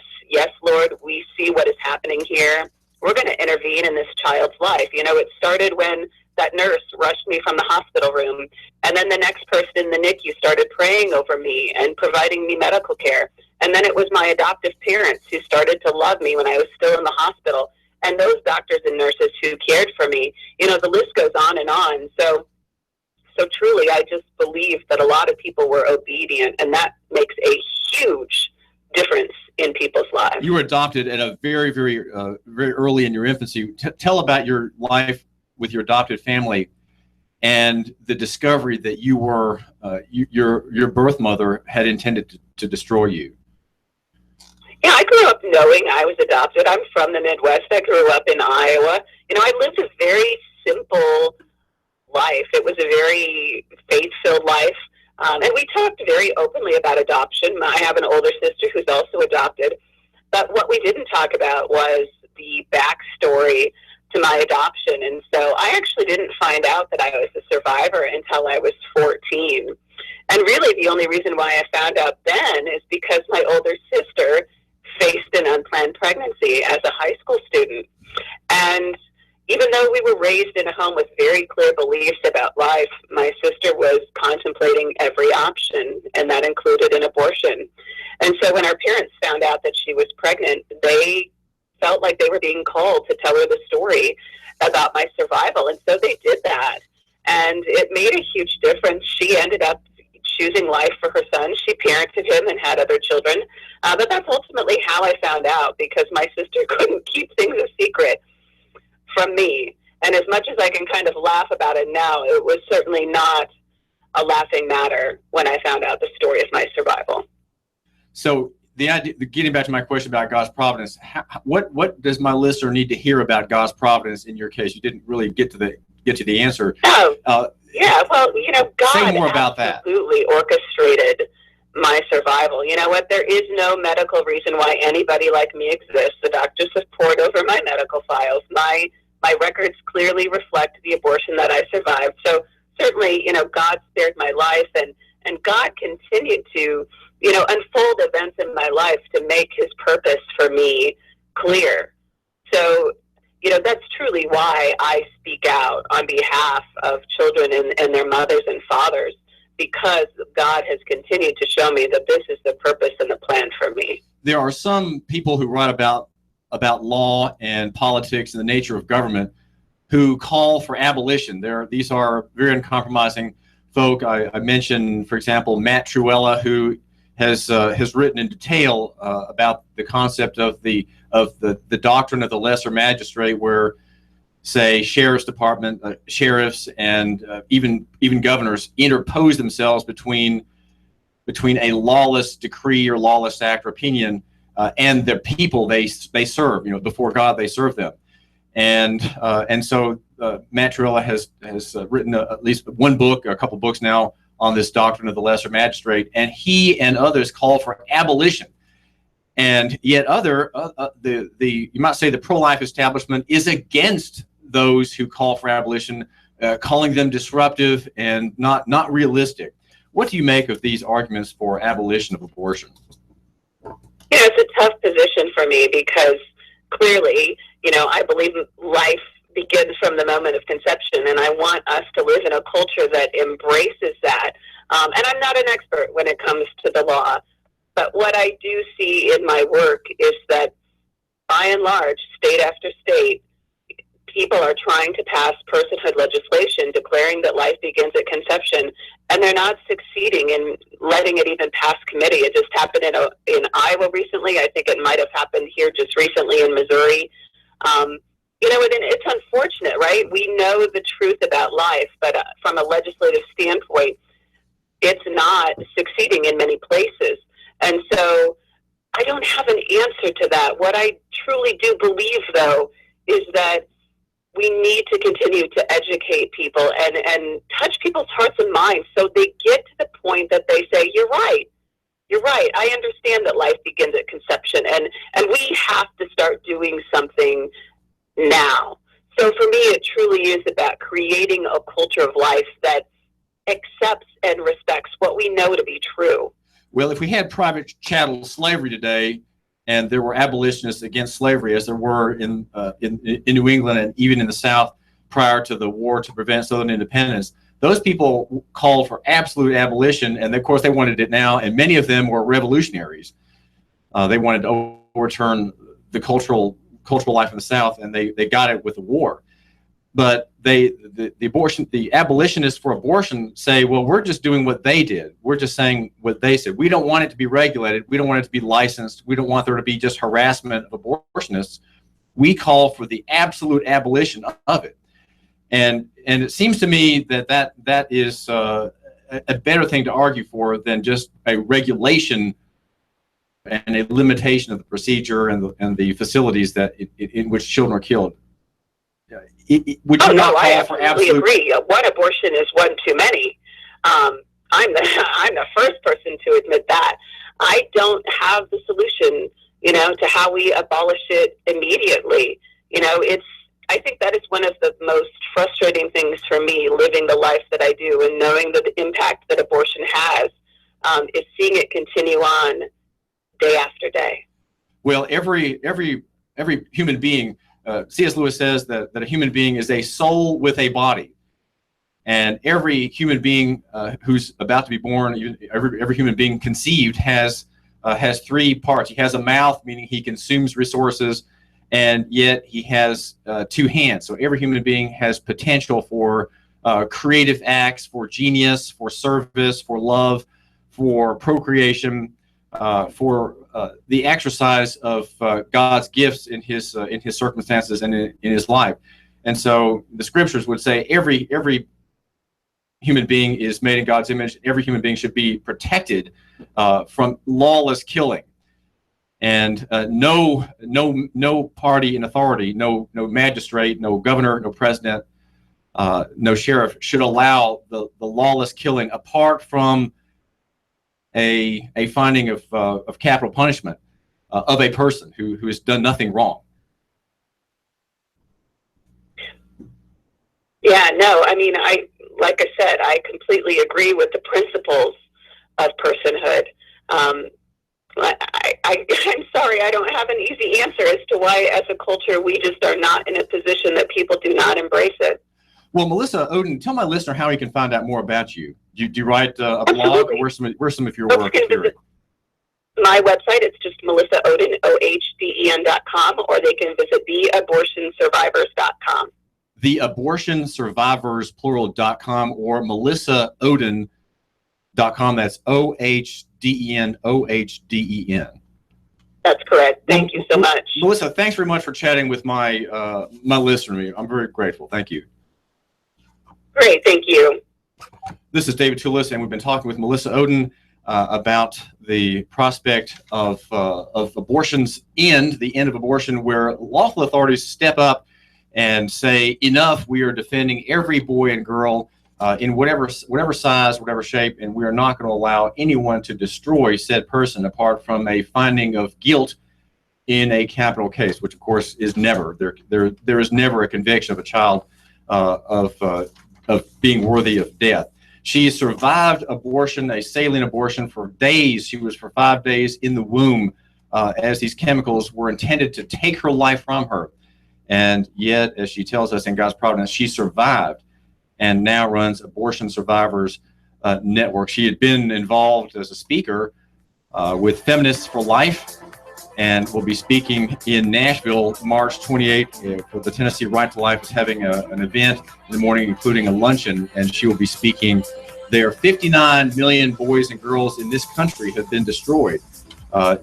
Lord, we see what is happening here. We're going to intervene in this child's life. It started when that nurse rushed me from the hospital room, and then the next person in the NICU started praying over me and providing me medical care. And then it was my adoptive parents who started to love me when I was still in the hospital, and those doctors and nurses who cared for me. The list goes on and on. So truly, I just believe that a lot of people were obedient, and that makes a huge difference in people's lives.
You were adopted at a very, very, very early in your infancy. Tell about your life with your adopted family and the discovery that you were your birth mother had intended to destroy you.
Yeah, I grew up knowing I was adopted. I'm from the Midwest. I grew up in Iowa. I lived a very simple life. It was a very faith-filled life. And we talked very openly about adoption. I have an older sister who's also adopted. But what we didn't talk about was the backstory to my adoption. And so I actually didn't find out that I was a survivor until I was 14. And really the only reason why I found out then is because my older sister faced an unplanned pregnancy as a high school student. And even though we were raised in a home with very clear beliefs about life, my sister was contemplating every option, and that included an abortion. And so when our parents found out that she was pregnant, they felt like they were being called to tell her the story about my survival. And so they did that. And it made a huge difference. She choosing life for her son. She parented him and had other children. But that's ultimately how I found out, because my sister couldn't keep things a secret from me. And as much as I can kind of laugh about it now, it was certainly not a laughing matter when I found out the story of my survival.
So the idea, getting back to my question about God's providence, what does my listener need to hear about God's providence in your case? You didn't really get to the answer.
Oh, yeah. Well, God
say more about that.
Absolutely orchestrated my survival. You know what? There is no medical reason why anybody like me exists. The doctors have pored over my medical files. My records clearly reflect the abortion that I survived. So certainly, God spared my life, and God continued to, unfold events in my life to make his purpose for me clear. So, that's truly why I speak out on behalf of children and their mothers and fathers, because God has continued to show me that this is the purpose and the plan for me.
There are some people who write about law and politics and the nature of government who call for abolition. These are very uncompromising folk. I mentioned, for example, Matt Truella, who has written in detail about the concept of the doctrine of the lesser magistrate, where, say, sheriff's department, sheriffs, and even governors interpose themselves between a lawless decree or lawless act or opinion and the people they serve. Before God, they serve them, and so Matt Truella has written at least one book, a couple books now, on this doctrine of the lesser magistrate, and he and others call for abolition. And yet you might say the pro-life establishment is against those who call for abolition, calling them disruptive and not realistic. What do you make of these arguments for abolition of abortion?
It's a tough position for me, because clearly, I believe life begins from the moment of conception, and I want us to live in a culture that embraces that. And I'm not an expert when it comes to the law, but what I do see in my work is that, by and large, state after state, people are trying to pass personhood legislation declaring that life begins at conception, and they're not succeeding in letting it even pass committee. It just happened in Iowa recently. I think it might have happened here just recently in Missouri. And it's unfortunate, right? We know the truth about life, but from a legislative standpoint, it's not succeeding in many places. And so I don't have an answer to that. What I truly do believe, though, is that we need to continue to educate people and touch people's hearts and minds so they get to the point that they say, you're right. I understand that life begins at conception, and we have to start doing something now. So for me, it truly is about creating a culture of life that accepts and respects what we know to be true.
Well, if we had private chattel slavery today, and there were abolitionists against slavery, as there were in New England and even in the South prior to the war to prevent Southern independence, those people called for absolute abolition, and of course they wanted it now, and many of them were revolutionaries. They wanted to overturn the cultural life in the South, and they got it with the war. But the abolitionists for abortion say, well, we're just doing what they did. We're just saying what they said. We don't want it to be regulated. We don't want it to be licensed. We don't want there to be just harassment of abortionists. We call for the absolute abolition of it. And it seems to me that is a better thing to argue for than just a regulation and a limitation of the procedure and the facilities that in which children are killed. Would you not call for absolute?
I agree. One abortion is one too many. I'm the first person to admit that. I don't have the solution, to how we abolish it immediately. I think that is one of the most frustrating things for me, living the life that I do and knowing the impact that abortion has, is seeing it continue on day after day.
Well, every human being, C.S. Lewis says that a human being is a soul with a body, and every human being who's about to be born, every human being conceived has three parts. He has a mouth, meaning he consumes resources, and yet he has two hands. So every human being has potential for creative acts, for genius, for service, for love, for procreation, for the exercise of God's gifts in his circumstances and in his life. And so the scriptures would say every human being is made in God's image. Every human being should be protected from lawless killing. And no party in authority, no magistrate, no governor, no president, no sheriff should allow the lawless killing apart from a finding of capital punishment of a person who has done nothing wrong.
Yeah, no, I mean, like I said, I completely agree with the principles of personhood. I'm sorry, I don't have an easy answer as to why, as a culture, we just are not in a position that people do not embrace it.
Well, Melissa Ohden, tell my listener how he can find out more about you. Do you write a blog, or where's some of your work?
My website, it's just Melissa Ohden, OHDEN.com, or they can visit theabortionsurvivors.com.
Theabortionsurvivors, plural.com, or melissaohden.com. That's OHDEN.
That's correct. Thank you so much.
Melissa, thanks very much for chatting with my listener. I'm very grateful. Thank you.
Great. Thank you.
This is David Tulis, and we've been talking with Melissa Ohden about the prospect of abortion's end, the end of abortion, where lawful authorities step up and say, enough, we are defending every boy and girl in whatever size, whatever shape, and we are not going to allow anyone to destroy said person apart from a finding of guilt in a capital case, which of course is never, there is never a conviction of a child of being worthy of death. She survived abortion, a saline abortion, for days. She was for 5 days in the womb as these chemicals were intended to take her life from her. And yet, as she tells us in God's providence, she survived and now runs Abortion Survivors Network. She had been involved as a speaker with Feminists for Life, and will be speaking in Nashville March 28th for the Tennessee Right to Life is having an event in the morning, including a luncheon, and she will be speaking there. 59 million boys and girls in this country have been destroyed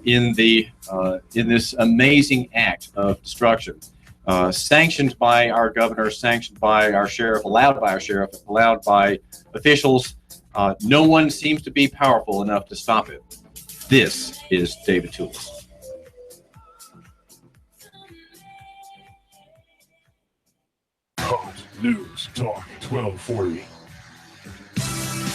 in this amazing act of destruction. Sanctioned by our governor, sanctioned by our sheriff, allowed by our sheriff, allowed by officials. No one seems to be powerful enough to stop it. This is David Tulis.
Hot News Talk 1240.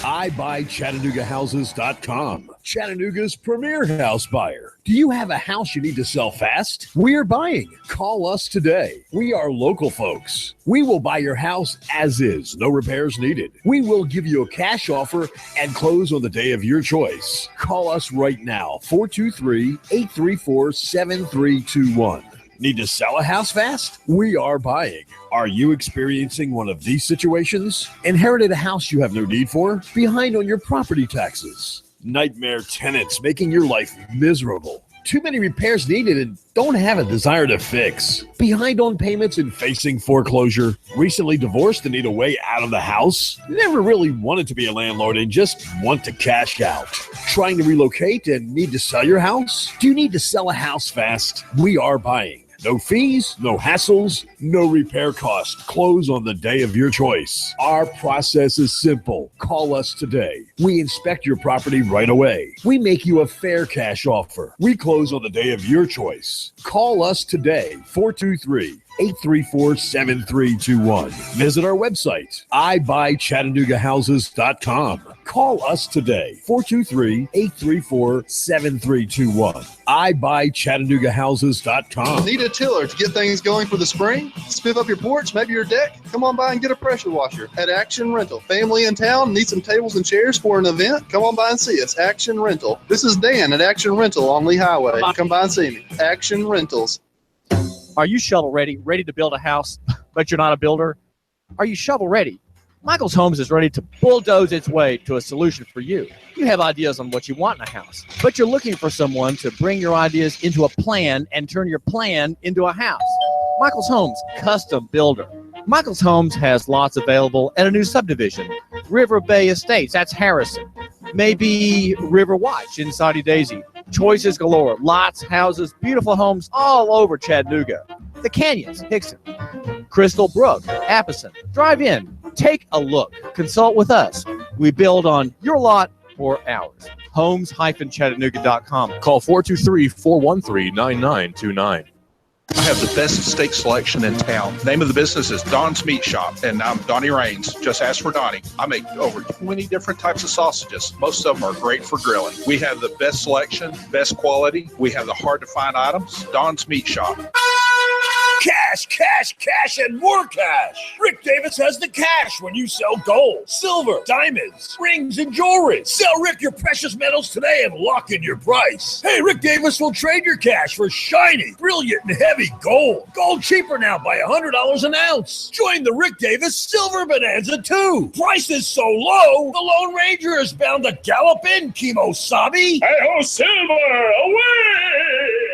iBuyChattanoogaHouses.com, Chattanooga's premier house buyer. Do you have a house you need to sell fast? We're buying. Call us today. We are local folks. We will buy your house as is, no repairs needed. We will give you a cash offer and close on the day of your choice. Call us right now, 423-834-7321. Need to sell a house fast? We are buying. Are you experiencing one of these situations? Inherited a house you have no need for? Behind on your property taxes? Nightmare tenants making your life miserable? Too many repairs needed and don't have a desire to fix? Behind on payments and facing foreclosure? Recently divorced and need a way out of the house? Never really wanted to be a landlord and just want to cash out? Trying to relocate and need to sell your house? Do you need to sell a house fast? We are buying. No fees, no hassles, no repair costs. Close on the day of your choice. Our process is simple. Call us today. We inspect your property right away. We make you a fair cash offer. We close on the day of your choice. Call us today, 423-834-7321. Visit our website, iBuyChattanoogaHouses.com. Call us today, 423-834-7321. iBuyChattanoogaHouses.com.
Need a tiller to get things going for the spring? Spiff up your porch, maybe your deck? Come on by and get a pressure washer at Action Rental. Family in town, need some tables and chairs for an event? Come on by and see us, Action Rental. This is Dan at Action Rental on Lee Highway. Come by and see me, Action Rentals.
Are you shovel ready to build a house, but you're not a builder? Are you shovel ready? Michael's Homes is ready to bulldoze its way to a solution for you. You have ideas on what you want in a house, but you're looking for someone to bring your ideas into a plan and turn your plan into a house. Michael's Homes, custom builder. Michael's Homes has lots available at a new subdivision, River Bay Estates. That's Harrison. Maybe River Watch in Saudi Daisy. Choices galore. Lots, houses, beautiful homes all over Chattanooga. The Canyons, Hickson. Crystal Brook, Appison. Drive in. Take a look. Consult with us. We build on your lot or ours. Homes-Chattanooga.com.
Call 423-413-9929.
I have the best steak selection in town. Name of the business is Don's Meat Shop, and I'm Donnie Raines. Just ask for Donnie. I make over 20 different types of sausages. Most of them are great for grilling. We have the best selection, best quality. We have the hard-to-find items. Don's Meat Shop.
Cash, cash, cash, and more cash. Rick Davis has the cash when you sell gold, silver, diamonds, rings, and jewelry. Sell Rick your precious metals today and lock in your price. Hey, Rick Davis will trade your cash for shiny, brilliant, and heavy gold. Gold cheaper now by $100 an ounce. Join the Rick Davis Silver Bonanza too. Price is so low, the Lone Ranger is bound to gallop in, Kimosabe.
Hey-ho, silver, away!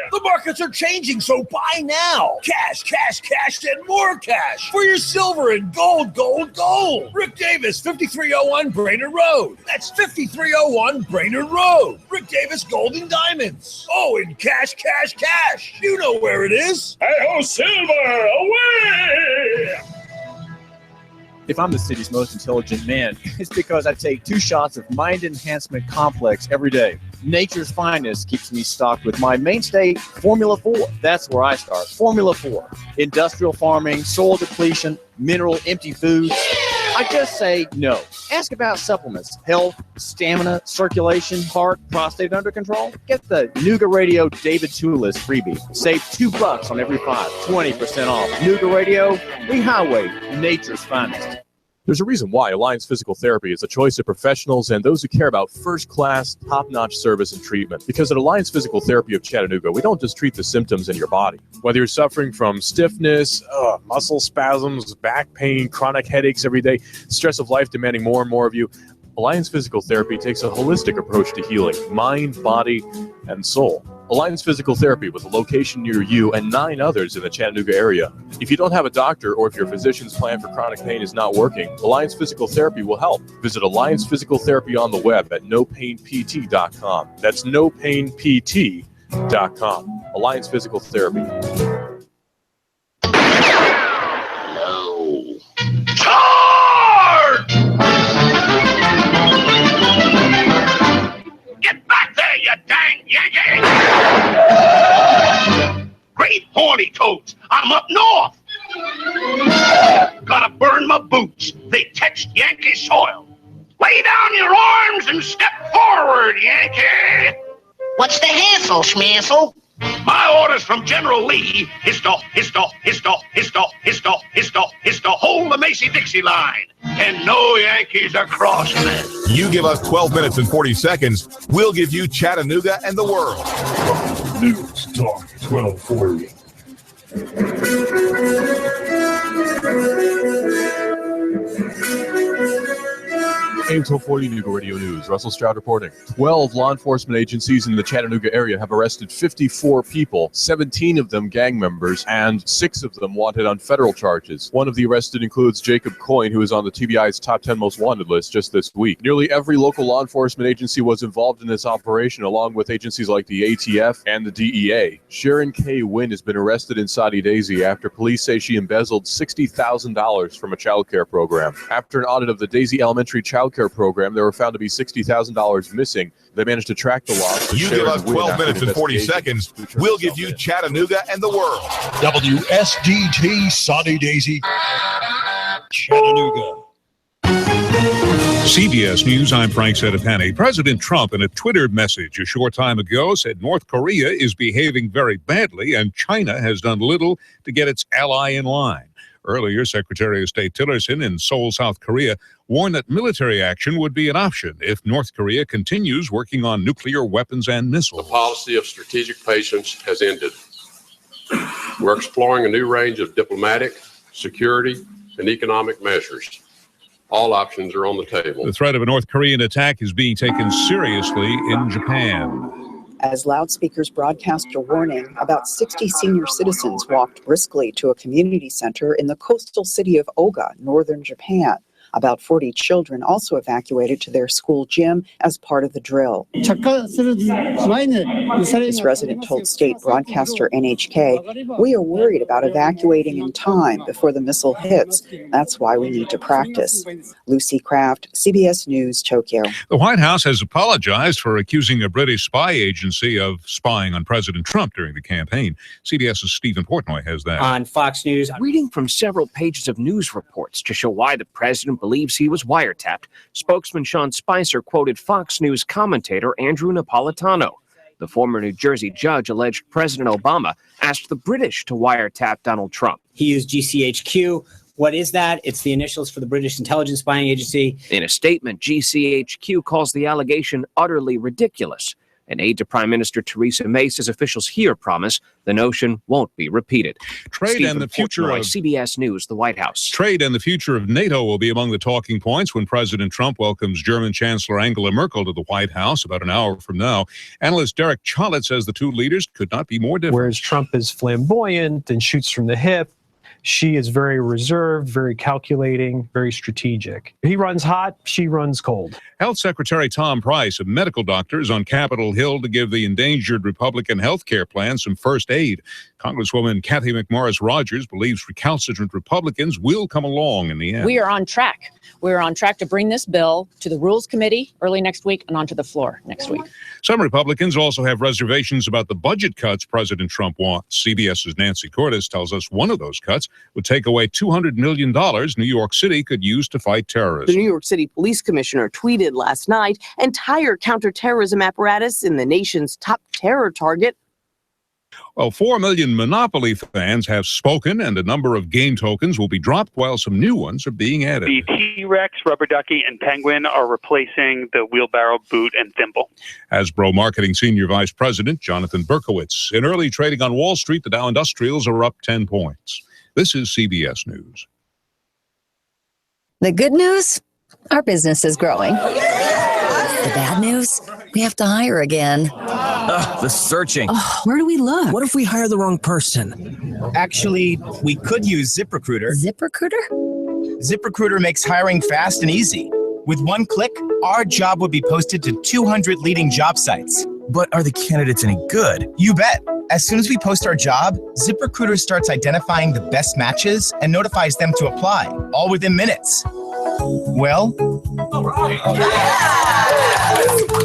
The markets are changing, so buy now. Cash, cash, cash, and more cash for your silver and gold, gold, gold. Rick Davis, 5301 Brainerd Road. That's 5301 Brainerd Road. Rick Davis Gold and Diamonds. Oh, and cash, cash, cash. You know where it is.
Hey-ho, silver, away!
If I'm the city's most intelligent man, it's because I take 2 shots of Mind Enhancement Complex every day. Nature's Finest keeps me stocked with my mainstay, Formula 4. That's where I start. Formula 4. Industrial farming, soil depletion, mineral empty foods. I just say no. Ask about supplements, health, stamina, circulation, heart, prostate under control. Get the Nooga Radio David Tulis freebie. Save $2 on every 5, 20% off. Nooga Radio, the highway, nature's finest.
There's a reason why Alliance Physical Therapy is a choice of professionals and those who care about first-class, top-notch service and treatment. Because at Alliance Physical Therapy of Chattanooga, we don't just treat the symptoms in your body. Whether you're suffering from stiffness, muscle spasms, back pain, chronic headaches every day, stress of life demanding more and more of you, Alliance Physical Therapy takes a holistic approach to healing, mind, body, and soul. Alliance Physical Therapy with a location near you and 9 others in the Chattanooga area. If you don't have a doctor or if your physician's plan for chronic pain is not working, Alliance Physical Therapy will help. Visit Alliance Physical Therapy on the web at nopainpt.com. That's nopainpt.com. Alliance Physical Therapy.
No. Charge! Get back there, you dang Yankee! Great horny toads, I'm up north. Gotta burn my boots, they touched Yankee soil. Lay down your arms and step forward, Yankee!
What's the hassle, schmassel?
My orders from General Lee is to hold the Macy-Dixie line. And no Yankees are crossing it.
You give us 12 minutes and 40 seconds, we'll give you Chattanooga and the world.
News Talk 1240.
AM 1240 Nooga Radio News. Russell Stroud reporting. 12 law enforcement agencies in the Chattanooga area have arrested 54 people, 17 of them gang members, and 6 of them wanted on federal charges. One of the arrested includes Jacob Coyne, who is on the TBI's top 10 most wanted list just this week. Nearly every local law enforcement agency was involved in this operation, along with agencies like the ATF and the DEA. Sharon K. Wynn has been arrested in Saudi Daisy after police say she embezzled $60,000 from a child care program. After an audit of the Daisy Elementary child care program, there were found to be $60,000 missing. They managed to track the loss.
You give us 12 minutes and 40 seconds, we'll give you Chattanooga and the world.
WSDT Saudi Daisy, Chattanooga.
CBS News, I'm Frank Sedapani. President Trump, in a Twitter message a short time ago, said North Korea is behaving very badly and China has done little to get its ally in line. Earlier, Secretary of State Tillerson in Seoul, South Korea, warned that military action would be an option if North Korea continues working on nuclear weapons and missiles.
The policy of strategic patience has ended. We're exploring a new range of diplomatic, security, and economic measures. All options are on the table.
The threat of a North Korean attack is being taken seriously in Japan.
As loudspeakers broadcast a warning, about 60 senior citizens walked briskly to a community center in the coastal city of Oga, northern Japan. About 40 children also evacuated to their school gym as part of the drill. This resident told state broadcaster NHK, "We are worried about evacuating in time before the missile hits. That's why we need to practice." Lucy Kraft, CBS News, Tokyo.
The White House has apologized for accusing a British spy agency of spying on President Trump during the campaign. CBS's Stephen Portnoy has that.
On Fox News, reading from several pages of news reports to show why the president believes he was wiretapped, spokesman Sean Spicer quoted Fox News commentator Andrew Napolitano. The former New Jersey judge alleged President Obama asked the British to wiretap Donald Trump.
He used GCHQ. What is that? It's the initials for the British Intelligence Spying Agency.
In a statement, GCHQ calls the allegation utterly ridiculous. An aide to Prime Minister Theresa May says officials here promise the notion won't be repeated.
Trade
Stephen
and the future
Portnoy,
of
CBS News, the White House.
Trade and the future of NATO will be among the talking points when President Trump welcomes German Chancellor Angela Merkel to the White House about an hour from now. Analyst Derek Chollet says the two leaders could not be more different.
Whereas Trump is flamboyant and shoots from the hip, she is very reserved, very calculating, very strategic. He runs hot, she runs cold.
Health Secretary Tom Price of medical doctors on Capitol Hill to give the endangered Republican health care plan some first aid. Congresswoman Kathy McMorris Rogers believes recalcitrant Republicans will come along in the end.
We are on track. We're on track to bring this bill to the Rules Committee early next week and onto the floor next week.
Some Republicans also have reservations about the budget cuts President Trump wants. CBS's Nancy Cordes tells us one of those cuts would take away $200 million New York City could use to fight terrorism.
The New York City police commissioner tweeted last night, entire counterterrorism apparatus in the nation's top terror target.
Well, 4 million Monopoly fans have spoken, and a number of game tokens will be dropped while some new ones are being added.
The T-Rex, Rubber Ducky, and Penguin are replacing the wheelbarrow, boot, and thimble.
Hasbro Marketing Senior Vice President Jonathan Berkowitz. In early trading on Wall Street, the Dow Industrials are up 10 points. This is CBS News.
The good news? Our business is growing. The bad news? We have to hire again.
The searching.
Oh, where do we look?
What if we hire the wrong person?
Actually, we could use ZipRecruiter.
ZipRecruiter?
ZipRecruiter makes hiring fast and easy. With one click, our job would be posted to 200 leading job sites. But are the candidates any good? You bet. As soon as we post our job, ZipRecruiter starts identifying the best matches and notifies them to apply, all within minutes. Well,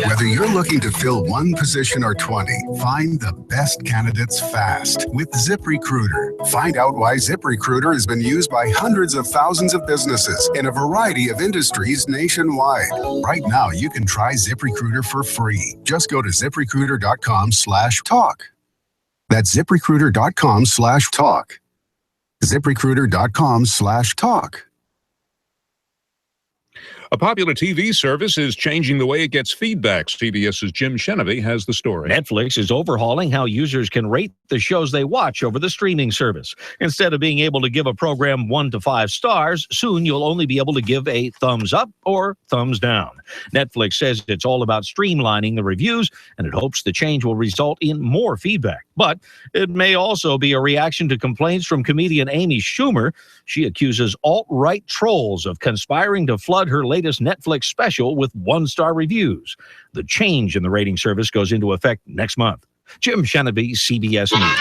whether you're looking to fill one position or 20, find the best candidates fast with ZipRecruiter. Find out why ZipRecruiter has been used by hundreds of thousands of businesses in a variety of industries nationwide. Right now, you can try ZipRecruiter for free. Just go to ZipRecruiter.com/talk. That's ZipRecruiter.com/talk. ZipRecruiter.com/talk.
A popular TV service is changing the way it gets feedback. CBS's Jim Shenevy has the story.
Netflix is overhauling how users can rate the shows they watch over the streaming service. Instead of being able to give a program 1 to 5 stars, soon you'll only be able to give a thumbs up or thumbs down. Netflix says it's all about streamlining the reviews, and it hopes the change will result in more feedback. But it may also be a reaction to complaints from comedian Amy Schumer. She accuses alt-right trolls of conspiring to flood her latest Netflix special with 1-star reviews. The change in the rating service goes into effect next month. Jim Shenevy, CBS News.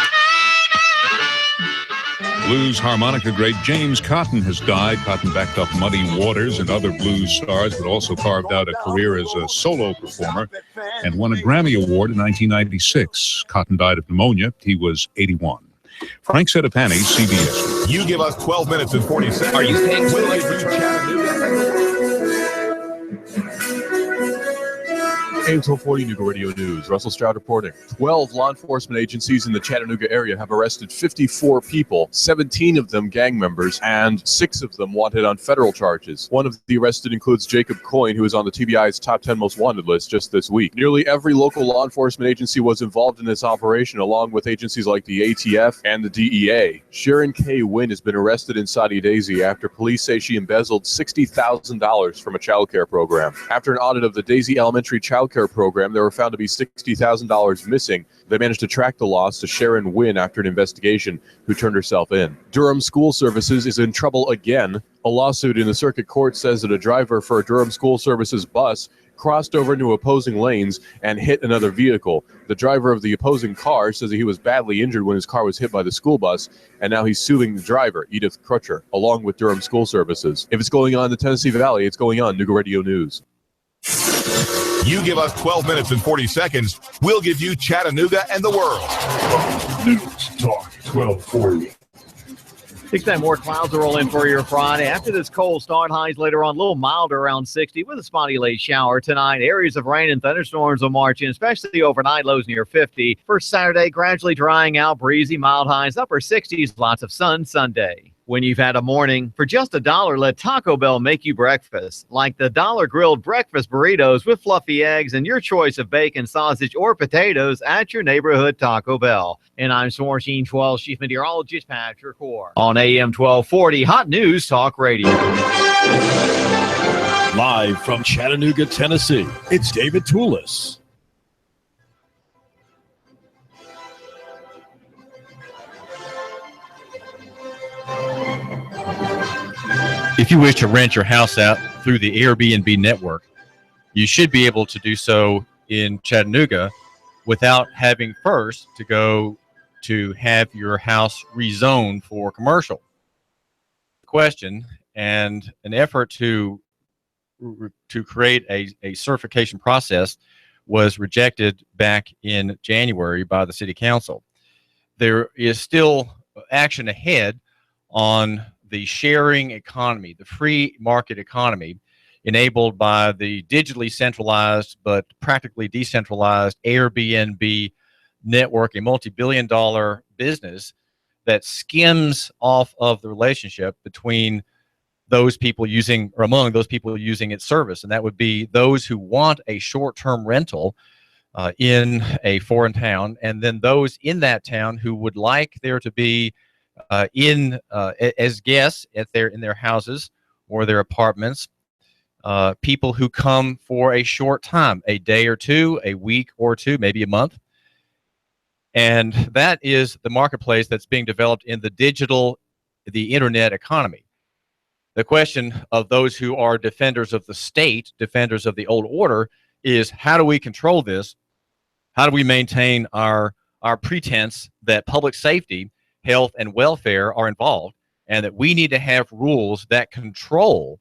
Blues harmonica great James Cotton has died. Cotton backed up Muddy Waters and other blues stars, but also carved out a career as a solo performer and won a Grammy Award in 1996. Cotton died of pneumonia. He was 81. Frank Sedapani, CBS.
You give us 12 minutes and 40 seconds.
Are you paying
We'll give you Chattanooga.
8:40 Nooga Radio News. Russell Stroud reporting. 12 law enforcement agencies in the Chattanooga area have arrested 54 people, 17 of them gang members, and 6 of them wanted on federal charges. One of the arrested includes Jacob Coyne, who is on the TBI's top 10 most wanted list just this week. Nearly every local law enforcement agency was involved in this operation, along with agencies like the ATF and the DEA. Sharon K. Wynn has been arrested in Saudi Daisy after police say she embezzled $60,000 from a child care program. After an audit of the Daisy Elementary child care welfare program. They were found to be $60,000 missing. They managed to track the loss to Sharon Wynn after an investigation, who turned herself in. Durham School Services is in trouble again. A lawsuit in the circuit court says that a driver for a Durham School Services bus crossed over into opposing lanes and hit another vehicle. The driver of the opposing car says that he was badly injured when his car was hit by the school bus, and now he's suing the driver, Edith Crutcher, along with Durham School Services. If it's going on in the Tennessee Valley, it's going on Nooga Radio News.
You give us 12 minutes and 40 seconds, we'll give you Chattanooga and the world.
News Talk 1240.
6 times more clouds will roll in for your Friday. After this cold start, highs later on a little milder around 60 with a spotty late shower tonight. Areas of rain and thunderstorms will march in, especially overnight, lows near 50. For Saturday, gradually drying out, breezy, mild highs, upper 60s, lots of sun Sunday. When you've had a morning, for just $1, let Taco Bell make you breakfast. Like the $1 grilled breakfast burritos with fluffy eggs and your choice of bacon, sausage, or potatoes at your neighborhood Taco Bell. And I'm Swarsheen 12 Chief Meteorologist Patrick Hoare on AM 1240 Hot News Talk Radio.
Live from Chattanooga, Tennessee, it's David Tulis.
If you wish to rent your house out through the Airbnb network, you should be able to do so in Chattanooga without having first to go to have your house rezoned for commercial. Question and an effort to create a certification process was rejected back in January by the City Council. There is still action ahead on the sharing economy, the free market economy, enabled by the digitally centralized but practically decentralized Airbnb network, a multi-billion-dollar business that skims off of the relationship between those people using, or among those people using its service. And that would be those who want a short-term rental in a foreign town, and then those in that town who would like there to be as guests in their houses or their apartments, people who come for a short time, a day or two, a week or two, maybe a month. And that is the marketplace that's being developed in the internet economy. The question of those who are defenders of the state, defenders of the old order, is how do we control this? How do we maintain our pretense that public safety, health, and welfare are involved, and that we need to have rules that control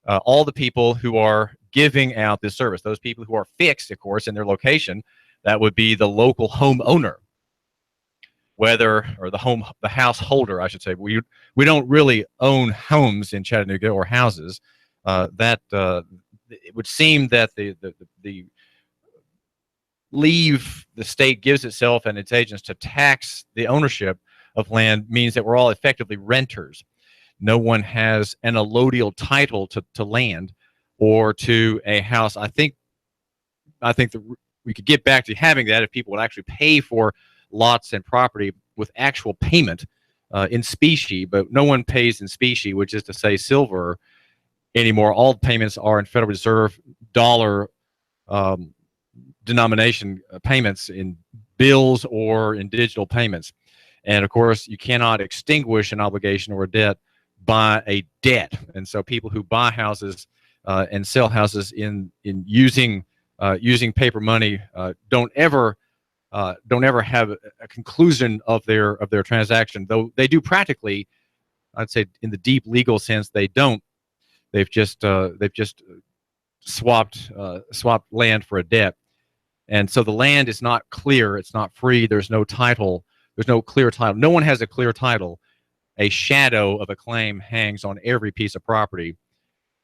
all the people who are giving out this service, those people who are fixed, of course, in their location. That would be the local homeowner, the householder, I should say. We don't really own homes in Chattanooga or houses. It would seem that the leave the state gives itself and its agents to tax the ownership of land means that we're all effectively renters. No one has an allodial title to land or to a house. I think that we could get back to having that if people would actually pay for lots and property with actual payment in specie, but no one pays in specie, which is to say silver anymore. All payments are in Federal Reserve dollar denomination payments in bills or in digital payments. And of course, you cannot extinguish an obligation or a debt by a debt. And so people who buy houses and sell houses in using paper money don't ever have a conclusion of their transaction, though they do practically. I'd say in the deep legal sense they don't. They've just swapped land for a debt. And so the land is not clear. It's not free. There's no title. There's no clear title. No one has a clear title. A shadow of a claim hangs on every piece of property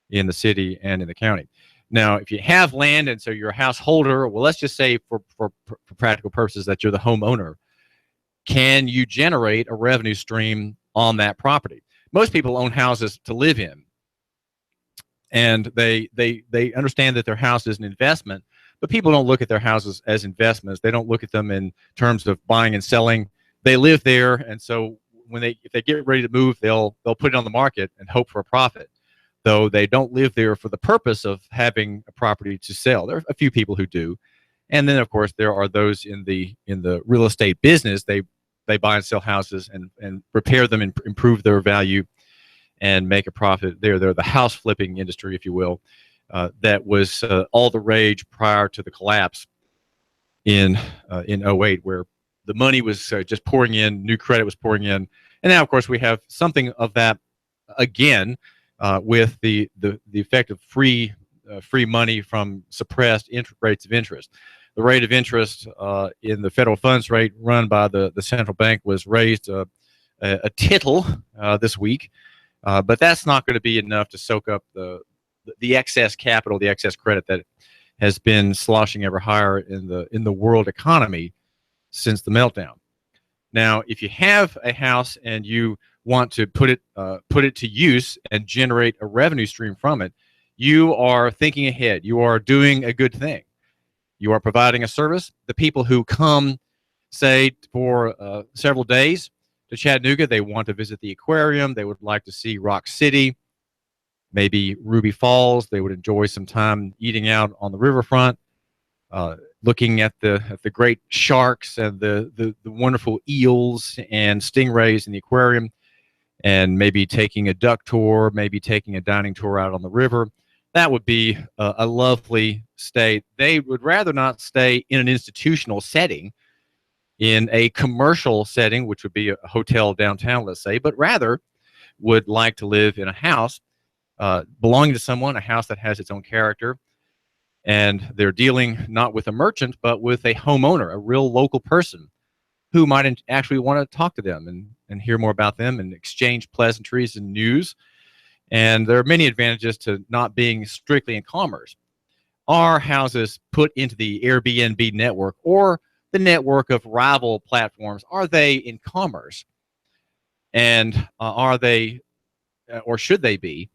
in the city and in the county. Now, if you have land and so you're a householder, well, let's just say for practical purposes that you're the homeowner, can you generate a revenue stream on that property? Most people own houses to live in, and they understand that their house is an investment. But people don't look at their houses as investments. They don't look at them in terms of buying and selling. They live there, and so if they get ready to move, they'll put it on the market and hope for a profit. though they don't live there for the purpose of having a property to sell. There are a few people who do. And then, of course, there are those in the real estate business. They buy and sell houses and repair them and improve their value and make a profit. They're the house flipping industry, if you will, that was all the rage prior to the collapse in 08, where the money was just pouring in, new credit was pouring in. And now, of course, we have something of that again with the effect of free money from suppressed rates of interest. The rate of interest in the federal funds rate run by the central bank was raised a tittle this week, but that's not going to be enough to soak up the excess capital, the excess credit that has been sloshing ever higher in the world economy since the meltdown. Now, if you have a house and you want to put it to use and generate a revenue stream from it, you are thinking ahead. You are doing a good thing. You are providing a service. The people who come, say, for several days to Chattanooga, they want to visit the aquarium. They would like to see Rock City, maybe Ruby Falls. They would enjoy some time eating out on the riverfront, looking at the great sharks and the wonderful eels and stingrays in the aquarium, and maybe taking a duck tour, maybe taking a dining tour out on the river. That would be a lovely stay. They would rather not stay in an institutional setting, in a commercial setting, which would be a hotel downtown, let's say, but rather would like to live in a house belonging to someone, a house that has its own character. And they're dealing not with a merchant, but with a homeowner, a real local person who might actually want to talk to them and hear more about them and exchange pleasantries and news. And there are many advantages to not being strictly in commerce. Are houses put into the Airbnb network or the network of rival platforms, are they in commerce? And are they, or should they be,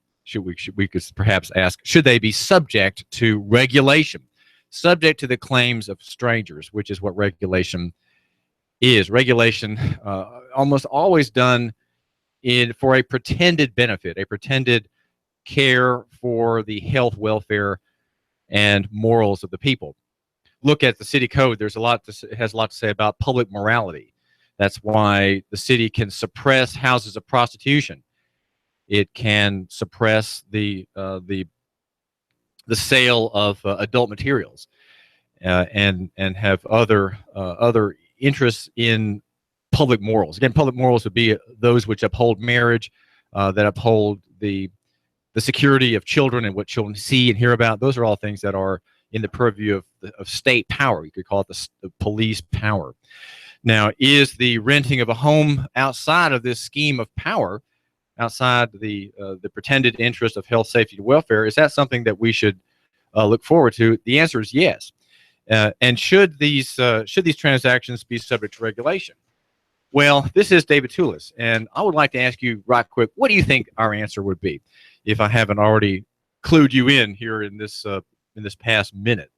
we could perhaps ask, should they be subject to regulation, subject to the claims of strangers, which is what regulation is. Regulation almost always done for a pretended benefit, a pretended care for the health, welfare, and morals of the people. Look at the city code. It has a lot to say about public morality. That's why the city can suppress houses of prostitution. It can suppress the sale of adult materials and have other interests in public morals. Again, public morals would be those which uphold marriage, that uphold the security of children and what children see and hear about. Those are all things that are in the purview of state power. You could call it the police power. Now, is the renting of a home outside of this scheme of power, outside the pretended interest of health, safety, and welfare, is that something that we should look forward to? The answer is yes. And should these transactions be subject to regulation? Well, this is David Tulis, and I would like to ask you right quick, what do you think our answer would be, if I haven't already clued you in here in this past minute?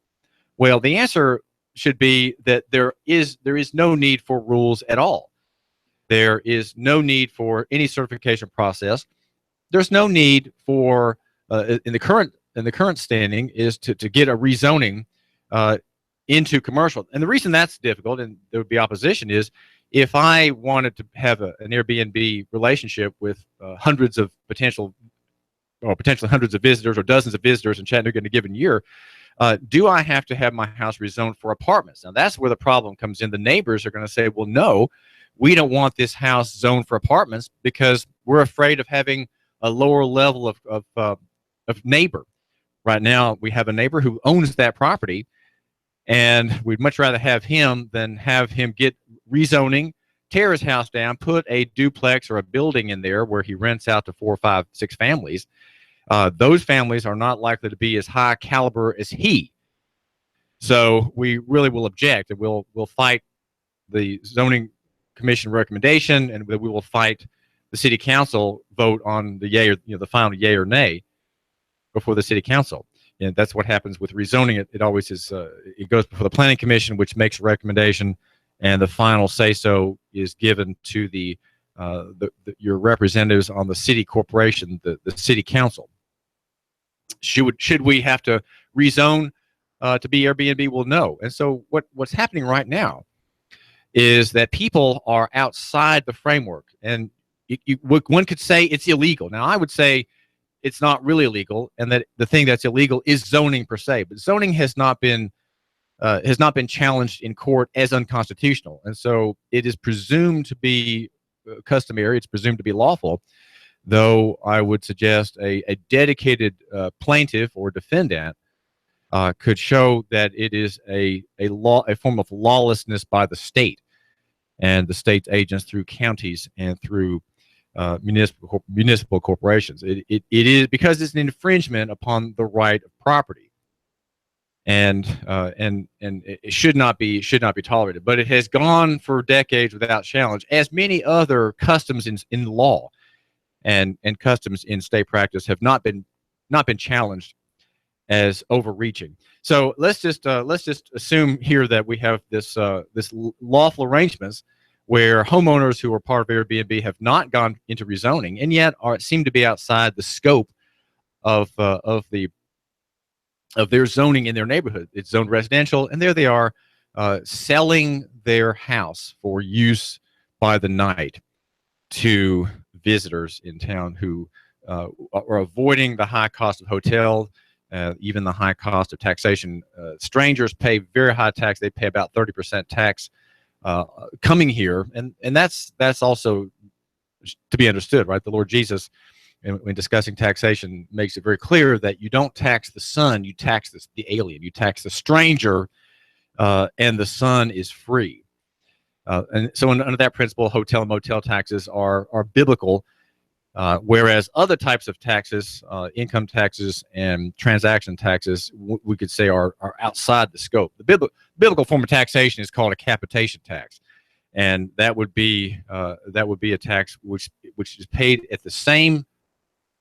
Well, the answer should be that there is no need for rules at all. There is no need for any certification process. There's no need for in the current standing is to get a rezoning into commercial. And the reason that's difficult and there would be opposition is if I wanted to have an Airbnb relationship with potentially hundreds of visitors or dozens of visitors in Chattanooga in a given year, do I have to have my house rezoned for apartments? Now, that's where the problem comes in. The neighbors are going to say, well, no, we don't want this house zoned for apartments because we're afraid of having a lower level of neighbor. Right now, we have a neighbor who owns that property, and we'd much rather have him than have him get rezoning, tear his house down, put a duplex or a building in there where he rents out to 4, 5, 6 families. Those families are not likely to be as high caliber as he. So we really will object, and we'll fight the zoning commission recommendation, and we will fight the city council vote on the yay or the final yay or nay before the city council. And that's what happens with rezoning. It always is. It goes before the planning commission, which makes a recommendation, and the final say-so is given to your representatives on the city corporation, the city council. Should we have to rezone to be Airbnb? Well, no. And so what's happening right now is that people are outside the framework, and one could say it's illegal. Now, I would say it's not really illegal, and that the thing that's illegal is zoning per se. But zoning has not been challenged in court as unconstitutional, and so it is presumed to be customary. It's presumed to be lawful, though I would suggest a dedicated plaintiff or defendant could show that it is a form of lawlessness by the state and the state's agents through counties and through municipal corporations. It is because it's an infringement upon the right of property, and it should not be tolerated. But it has gone for decades without challenge, as many other customs in law and customs in state practice have not been challenged as overreaching. So let's just assume here that we have this lawful arrangements where homeowners who are part of Airbnb have not gone into rezoning, and yet seem to be outside the scope of their zoning in their neighborhood. It's zoned residential, and there they are selling their house for use by the night to visitors in town who are avoiding the high cost of hotel, even the high cost of taxation. Strangers pay very high tax. They pay about 30% tax coming here, and that's also to be understood, right? The Lord Jesus, when discussing taxation, makes it very clear that you don't tax the son, you tax the alien, you tax the stranger, and the son is free. And so under that principle, hotel and motel taxes are biblical, whereas other types of taxes, income taxes and transaction taxes, we could say are outside the scope. The biblical form of taxation is called a capitation tax, and that would be a tax which is paid at the same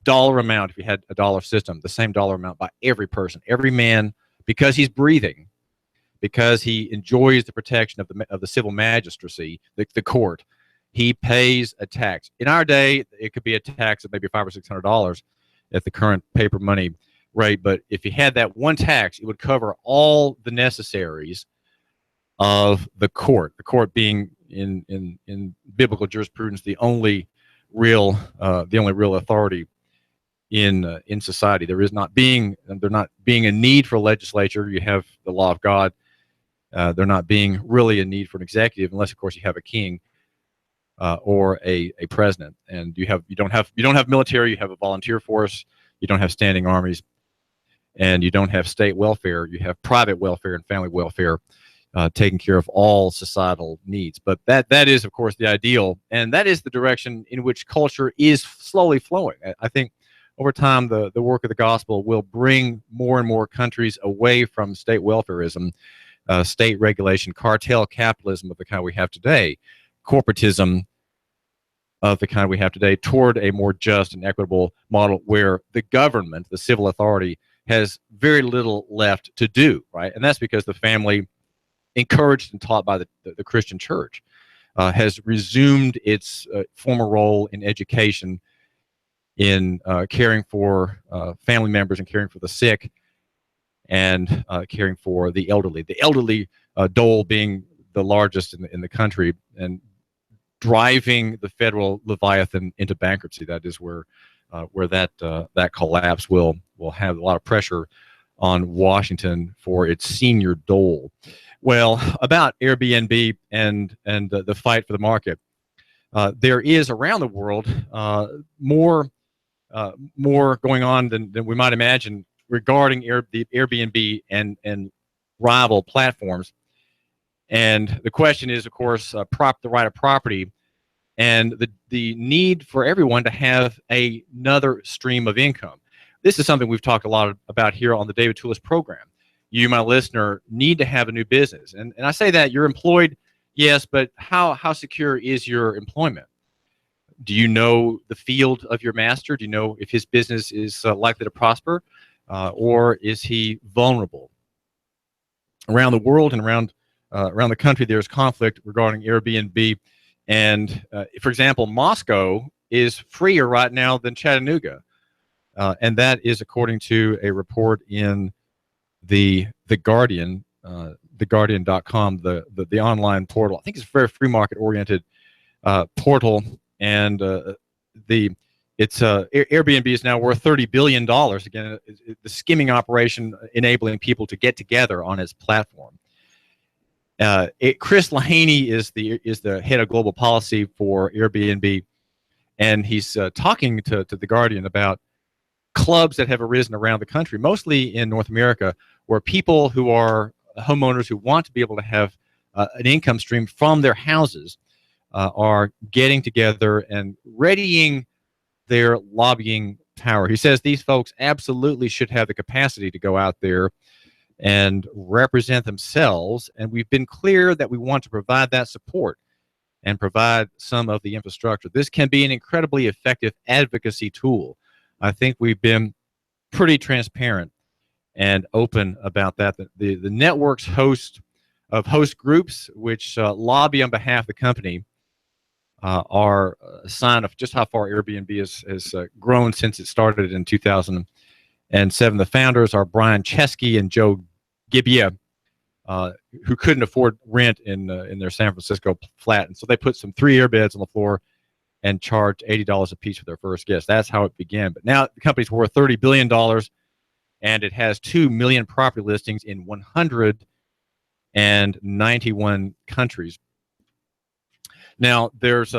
dollar amount. If you had a dollar system, the same dollar amount by every person, every man, because he's breathing, because he enjoys the protection of the civil magistracy, the court. He pays a tax. In our day, it could be a tax of maybe $500 or $600 at the current paper money rate. But if you had that one tax, it would cover all the necessaries of the court. The court being in biblical jurisprudence the only real authority in society. There not being a need for a legislature. You have the law of God. There not being really a need for an executive, unless of course you have a king. Or a president, and you don't have military. You have a volunteer force. You don't have standing armies, and you don't have state welfare. You have private welfare and family welfare, taking care of all societal needs. But that is, of course, the ideal, and that is the direction in which culture is slowly flowing. I think over time, the work of the gospel will bring more and more countries away from state welfarism, state regulation, cartel capitalism of the kind we have today, corporatism of the kind we have today, toward a more just and equitable model where the government, the civil authority, has very little left to do, right? And that's because the family, encouraged and taught by the Christian church, has resumed its former role in education, in caring for family members and caring for the sick, and caring for the elderly. The elderly dole being the largest in the country, and driving the federal Leviathan into bankruptcy. That is where that collapse will have a lot of pressure on Washington for its senior dole. Well, about Airbnb and the fight for the market, there is around the world more going on than we might imagine regarding the Airbnb and rival platforms. And the question is, of course, the right of property and the need for everyone to have another stream of income. This is something we've talked a lot about here on the David Tulis program. You, my listener, need to have a new business. And I say that you're employed, yes, but how secure is your employment? Do you know the field of your master? Do you know if his business is likely to prosper, or is he vulnerable? Around the world and around the country, there's conflict regarding Airbnb. And, for example, Moscow is freer right now than Chattanooga. And that is according to a report in the Guardian, theguardian.com, the online portal. I think it's a very free market oriented portal, and Airbnb is now worth $30 billion. Again, the skimming operation enabling people to get together on its platform. Chris Lahaney is the head of global policy for Airbnb, and he's talking to the Guardian about clubs that have arisen around the country, mostly in North America, where people who are homeowners who want to be able to have an income stream from their houses are getting together and readying their lobbying power. He says these folks absolutely should have the capacity to go out there and represent themselves, and we've been clear that we want to provide that support and provide some of the infrastructure. This can be an incredibly effective advocacy tool. I think we've been pretty transparent and open about that. The network's host groups, which lobby on behalf of the company, are a sign of just how far Airbnb has grown since it started in 2007. The founders are Brian Chesky and Joe Gibbia, who couldn't afford rent in their San Francisco flat, and so they put some 3 airbeds on the floor and charged $80 a piece for their first guest. That's how it began. But now the company's worth $30 billion, and it has 2 million property listings in 191 countries. Now there is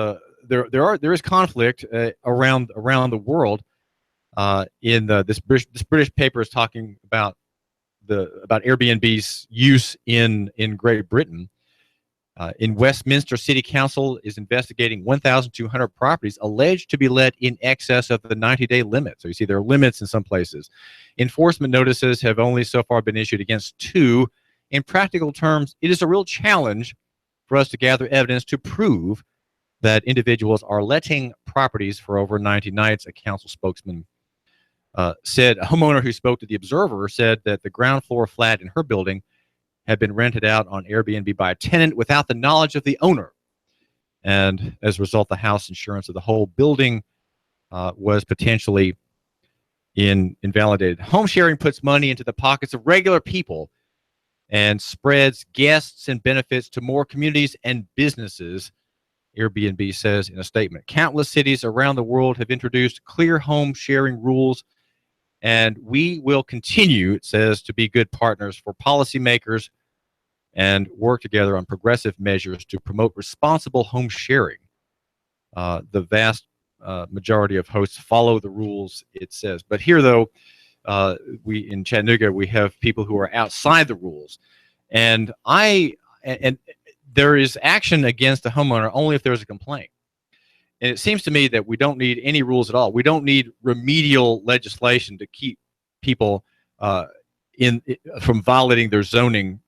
conflict around the world. This British paper is talking about Airbnb's use in Great Britain. In Westminster, City Council is investigating 1,200 properties alleged to be let in excess of the 90-day limit. So you see there are limits in some places. Enforcement notices have only so far been issued against 2. In practical terms, it is a real challenge for us to gather evidence to prove that individuals are letting properties for over 90 nights, a council spokesman said. A homeowner who spoke to The Observer said that the ground floor flat in her building had been rented out on Airbnb by a tenant without the knowledge of the owner. And as a result, the house insurance of the whole building was potentially invalidated. Home sharing puts money into the pockets of regular people and spreads guests and benefits to more communities and businesses, Airbnb says in a statement. Countless cities around the world have introduced clear home sharing rules, and we will continue, it says, to be good partners for policymakers and work together on progressive measures to promote responsible home sharing. The vast majority of hosts follow the rules, it says. But here, though, in Chattanooga, we have people who are outside the rules. And there is action against a homeowner only if there's a complaint. And it seems to me that we don't need any rules at all. We don't need remedial legislation to keep people from violating their zoning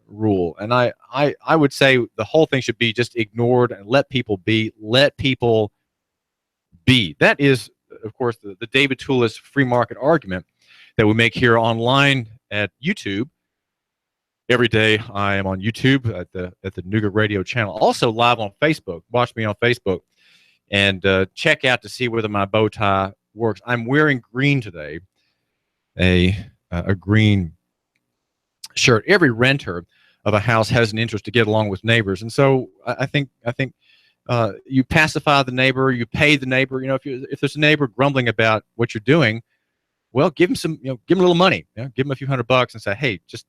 rule. And I would say the whole thing should be just ignored and let people be. Let people be. That is, of course, the David Tulis free market argument that we make here online at YouTube. Every day I am on YouTube at the Nooga Radio channel. Also live on Facebook. Watch me on Facebook and check out to see whether my bow tie works. I'm wearing green today, a green shirt. Every renter of a house has an interest to get along with neighbors, and so I think you pacify the neighbor, you pay the neighbor. You know, if there's a neighbor grumbling about what you're doing, well, give him give him a little money. Give him a few $100 and say, hey, just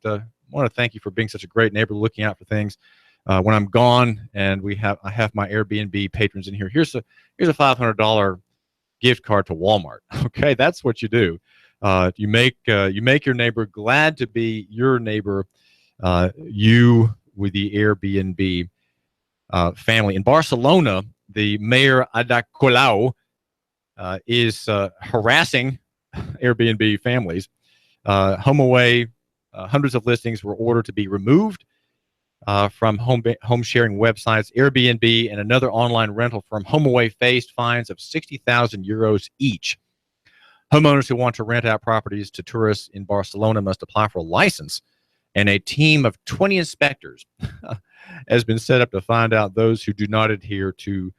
want to thank you for being such a great neighbor, looking out for things. When I'm gone and I have my Airbnb patrons in here, here's a $500 gift card to Walmart. Okay, that's what you do. You make your neighbor glad to be your neighbor. You with the Airbnb family in Barcelona, the mayor Ada Colau is harassing Airbnb families. HomeAway, hundreds of listings were ordered to be removed from home sharing websites. Airbnb and another online rental firm, HomeAway, faced fines of 60,000 euros each. Homeowners who want to rent out properties to tourists in Barcelona must apply for a license, and a team of 20 inspectors has been set up to find out those who do not adhere to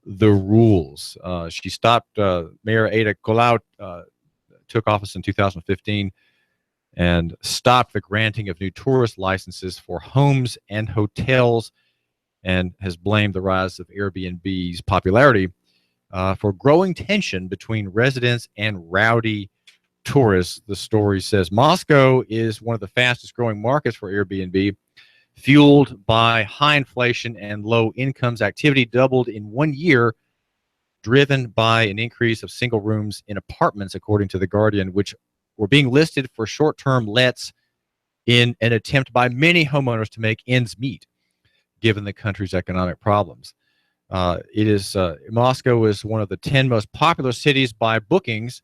the rules. She stopped Mayor Ada Colau took office in 2015 and stopped the granting of new tourist licenses for homes and hotels, and has blamed the rise of Airbnb's popularity for growing tension between residents and rowdy tourists. The story says Moscow is one of the fastest growing markets for Airbnb, fueled by high inflation and low incomes. Activity doubled in 1 year, driven by an increase of single rooms in apartments, according to The Guardian, which were being listed for short-term lets in an attempt by many homeowners to make ends meet, given the country's economic problems. Moscow is one of the 10 most popular cities by bookings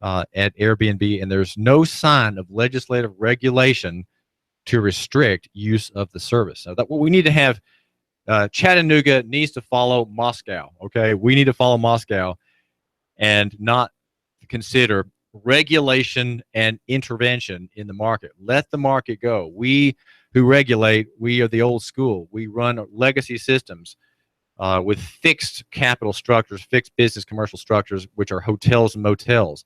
at Airbnb, and there's no sign of legislative regulation to restrict use of the service. Now, what we need to have, Chattanooga needs to follow Moscow. Okay, we need to follow Moscow and not consider regulation and intervention in the market. Let the market go. We who regulate, we are the old school. We run legacy systems with fixed capital structures, fixed business commercial structures, which are hotels and motels.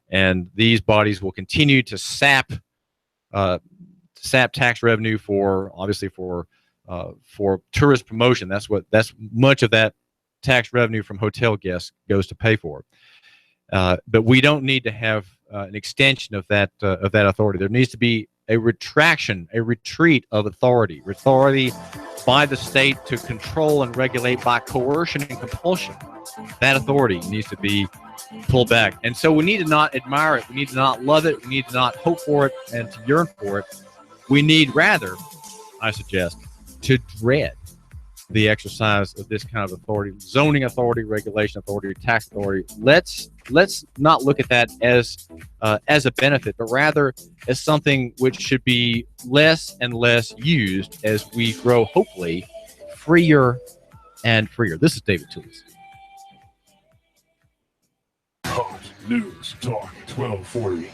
And these bodies will continue to sap tax revenue for tourist promotion. That's much of that tax revenue from hotel guests goes to pay for. But we don't need to have an extension of that authority. There needs to be a retreat of authority by the state to control and regulate by coercion and compulsion. That authority needs to be pulled back. And so we need to not admire it. We need to not love it. We need to not hope for it and to yearn for it. We need rather, I suggest, to dread the exercise of this kind of authority, zoning authority, regulation authority, tax authority. Let's not look at that as a benefit, but rather as something which should be less and less used as we grow, hopefully, freer and freer. This is David Tulis.
Hot News Talk 1240.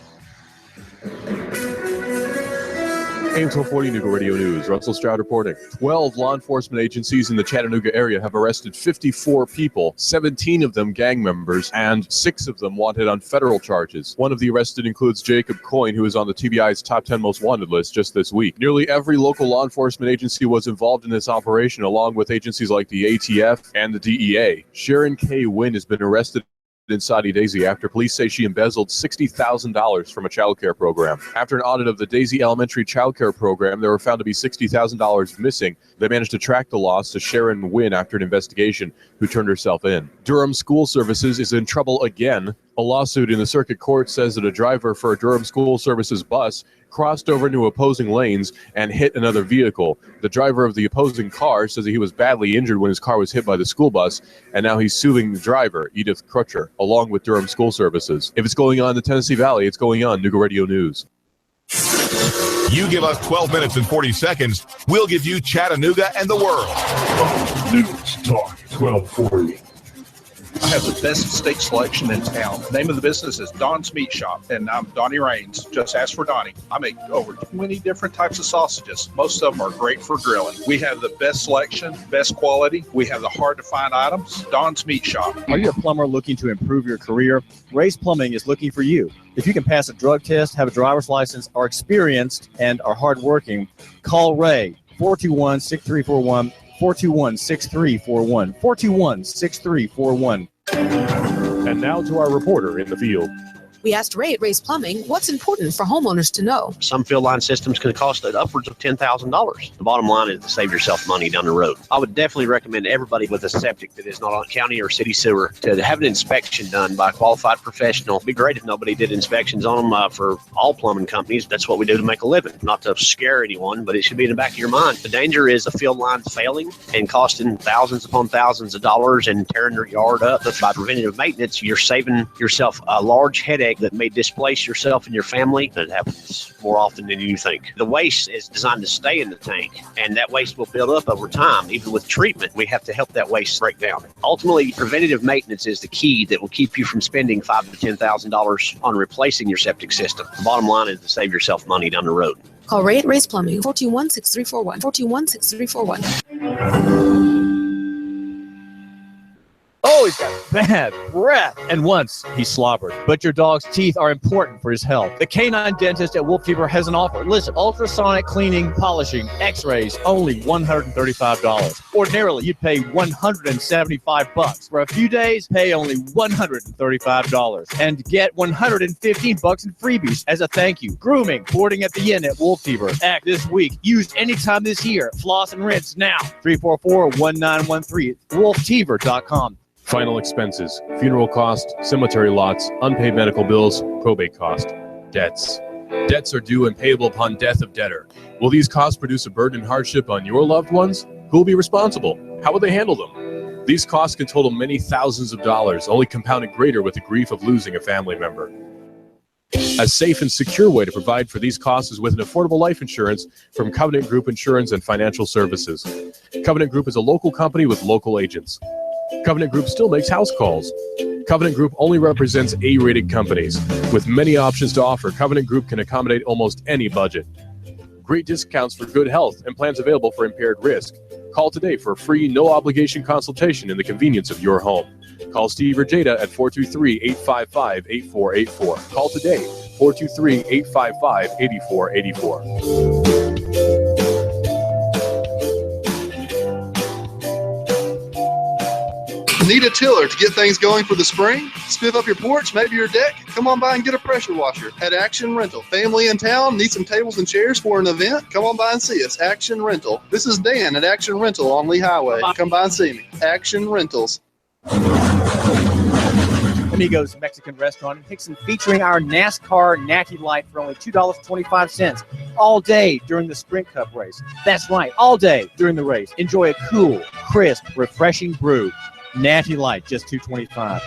AM 1240 Nooga Radio News. Russell Stroud reporting. 12 law enforcement agencies in the Chattanooga area have arrested 54 people, 17 of them gang members, and 6 of them wanted on federal charges. One of the arrested includes Jacob Coyne, who is on the TBI's top 10 most wanted list just this week. Nearly every local law enforcement agency was involved in this operation, along with agencies like the ATF and the DEA. Sharon K. Wynn has been arrested in Saudi Daisy after police say she embezzled $60,000 from a child care program. After an audit of the Daisy Elementary child care program, there were found to be $60,000 missing. They managed to track the loss to Sharon Wynn after an investigation, who turned herself in. Durham School Services is in trouble again. A lawsuit in the circuit court says that a driver for a Durham School Services bus crossed over into opposing lanes and hit another vehicle. The driver of the opposing car says that he was badly injured when his car was hit by the school bus, and now he's suing the driver, Edith Crutcher, along with Durham School Services. If it's going on in the Tennessee Valley, it's going on Nooga Radio News.
You give us 12 minutes and 40 seconds, we'll give you Chattanooga and the world.
News Talk 1240.
I have the best steak selection in town. The name of the business is Don's Meat Shop, and I'm Donnie Raines. Just ask for Donnie. I make over 20 different types of sausages. Most of them are great for grilling. We have the best selection, best quality. We have the hard-to-find items. Don's Meat Shop.
Are you a plumber looking to improve your career? Ray's Plumbing is looking for you. If you can pass a drug test, have a driver's license, are experienced, and are hardworking, call Ray, 421-6341. 421-6341. 421-6341.
And now to our reporter in the field.
We asked Ray at Ray's Plumbing what's important for homeowners to know.
Some field line systems can cost upwards of $10,000. The bottom line is to save yourself money down the road. I would definitely recommend everybody with a septic that is not on county or city sewer to have an inspection done by a qualified professional. It'd be great if nobody did inspections on them for all plumbing companies. That's what we do to make a living. Not to scare anyone, but it should be in the back of your mind. The danger is the field line failing and costing thousands upon thousands of dollars and tearing your yard up. But by preventative maintenance, you're saving yourself a large headache that may displace yourself and your family. That happens more often than you think. The waste is designed to stay in the tank, and that waste will build up over time. Even with treatment, we have to help that waste break down. Ultimately, preventative maintenance is the key that will keep you from spending $5,000 to $10,000 on replacing your septic system. The bottom line is to save yourself money down the road.
Call Ray at Ray's Plumbing, 421-6341. 421-6341.
he's got bad breath. And once he slobbered. But your dog's teeth are important for his health. The canine dentist at Wolf Fever has an offer. Listen, ultrasonic cleaning, polishing, x-rays, only $135. Ordinarily, you'd pay $175. For a few days, pay only $135. And get $115 in freebies as a thank you. Grooming, boarding at the inn at Wolf Fever. Act this week. Used anytime this year. Floss and rinse now. 344-1913. WolfFever.com.
Final expenses, funeral cost, cemetery lots, unpaid medical bills, probate cost, debts. Debts are due and payable upon death of debtor. Will these costs produce a burden and hardship on your loved ones? Who will be responsible? How will they handle them? These costs can total many thousands of dollars, only compounded greater with the grief of losing a family member. A safe and secure way to provide for these costs is with an affordable life insurance from Covenant Group Insurance and Financial Services. Covenant Group is a local company with local agents. Covenant Group still makes house calls. Covenant Group only represents A-rated companies. With many options to offer, Covenant Group can accommodate almost any budget. Great discounts for good health and plans available for impaired risk. Call today for a free, no-obligation consultation in the convenience of your home. Call Steve or Jada at 423-855-8484. Call today, 423-855-8484.
Need a tiller to get things going for the spring? Spiff up your porch, maybe your deck? Come on by and get a pressure washer at Action Rental. Family in town? Need some tables and chairs for an event? Come on by and see us. Action Rental. This is Dan at Action Rental on Lee Highway. Come by and see me. Action Rentals.
Amigos Mexican Restaurant in Hickson, featuring our NASCAR Natty Light for only $2.25 all day during the Sprint Cup race. That's right, all day during the race. Enjoy a cool, crisp, refreshing brew. Natty Light, just $2.25.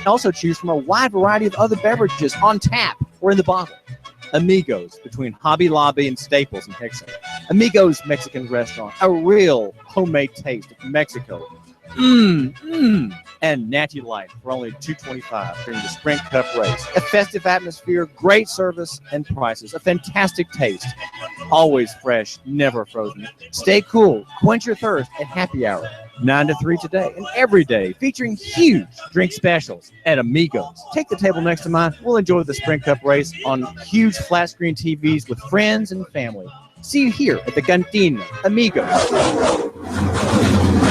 Also choose from a wide variety of other beverages on tap or in the bottle. Amigos, between Hobby Lobby and Staples in Hickson. Amigos Mexican Restaurant, a real homemade taste of Mexico. And Natty Light for only $2.25 during the Sprint Cup race. A festive atmosphere, great service and prices, a fantastic taste. Always fresh, never frozen. Stay cool, quench your thirst at happy hour, 9 to 3 today and every day, featuring huge drink specials at Amigos. Take the table next to mine. We'll enjoy the Sprint Cup race on huge flat screen TVs with friends and family. See you here at the Cantina. Amigos.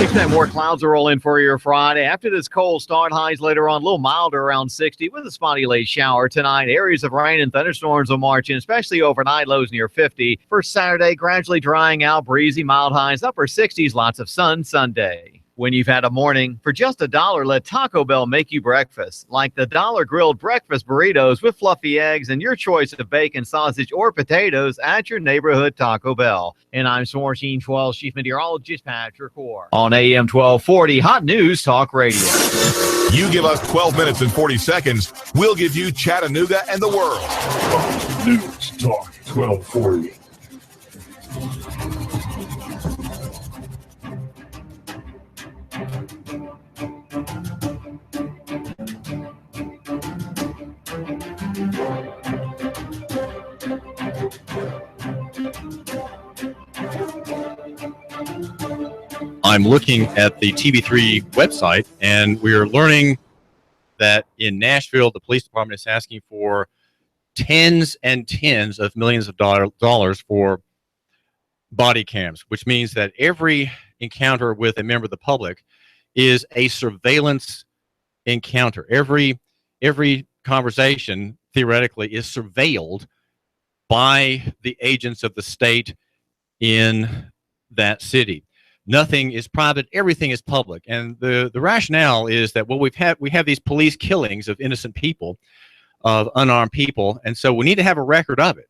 Looks like more clouds will roll in for your Friday. After this cold start, highs later on a little milder around 60 with a spotty late shower tonight. Areas of rain and thunderstorms will march in, especially overnight, lows near 50. For Saturday, gradually drying out, breezy, mild highs, upper 60s, lots of sun Sunday. When you've had a morning, for just $1, let Taco Bell make you breakfast. Like the $1 grilled breakfast burritos with fluffy eggs and your choice of bacon, sausage, or potatoes at your neighborhood Taco Bell. And I'm Swarm Team 12 Chief Meteorologist Patrick Orr on AM 1240 Hot News Talk Radio.
You give us 12 minutes and 40 seconds, we'll give you Chattanooga and the world.
News Talk 1240.
I'm looking at the TV3 website, and we're learning that in Nashville, the police department is asking for tens and tens of millions of dollars for body cams, which means that every encounter with a member of the public is a surveillance encounter. Every conversation, theoretically, is surveilled by the agents of the state in that city. Nothing is private, everything is public. And the rationale is that, well, we have these police killings of innocent people, of unarmed people, and so we need to have a record of it.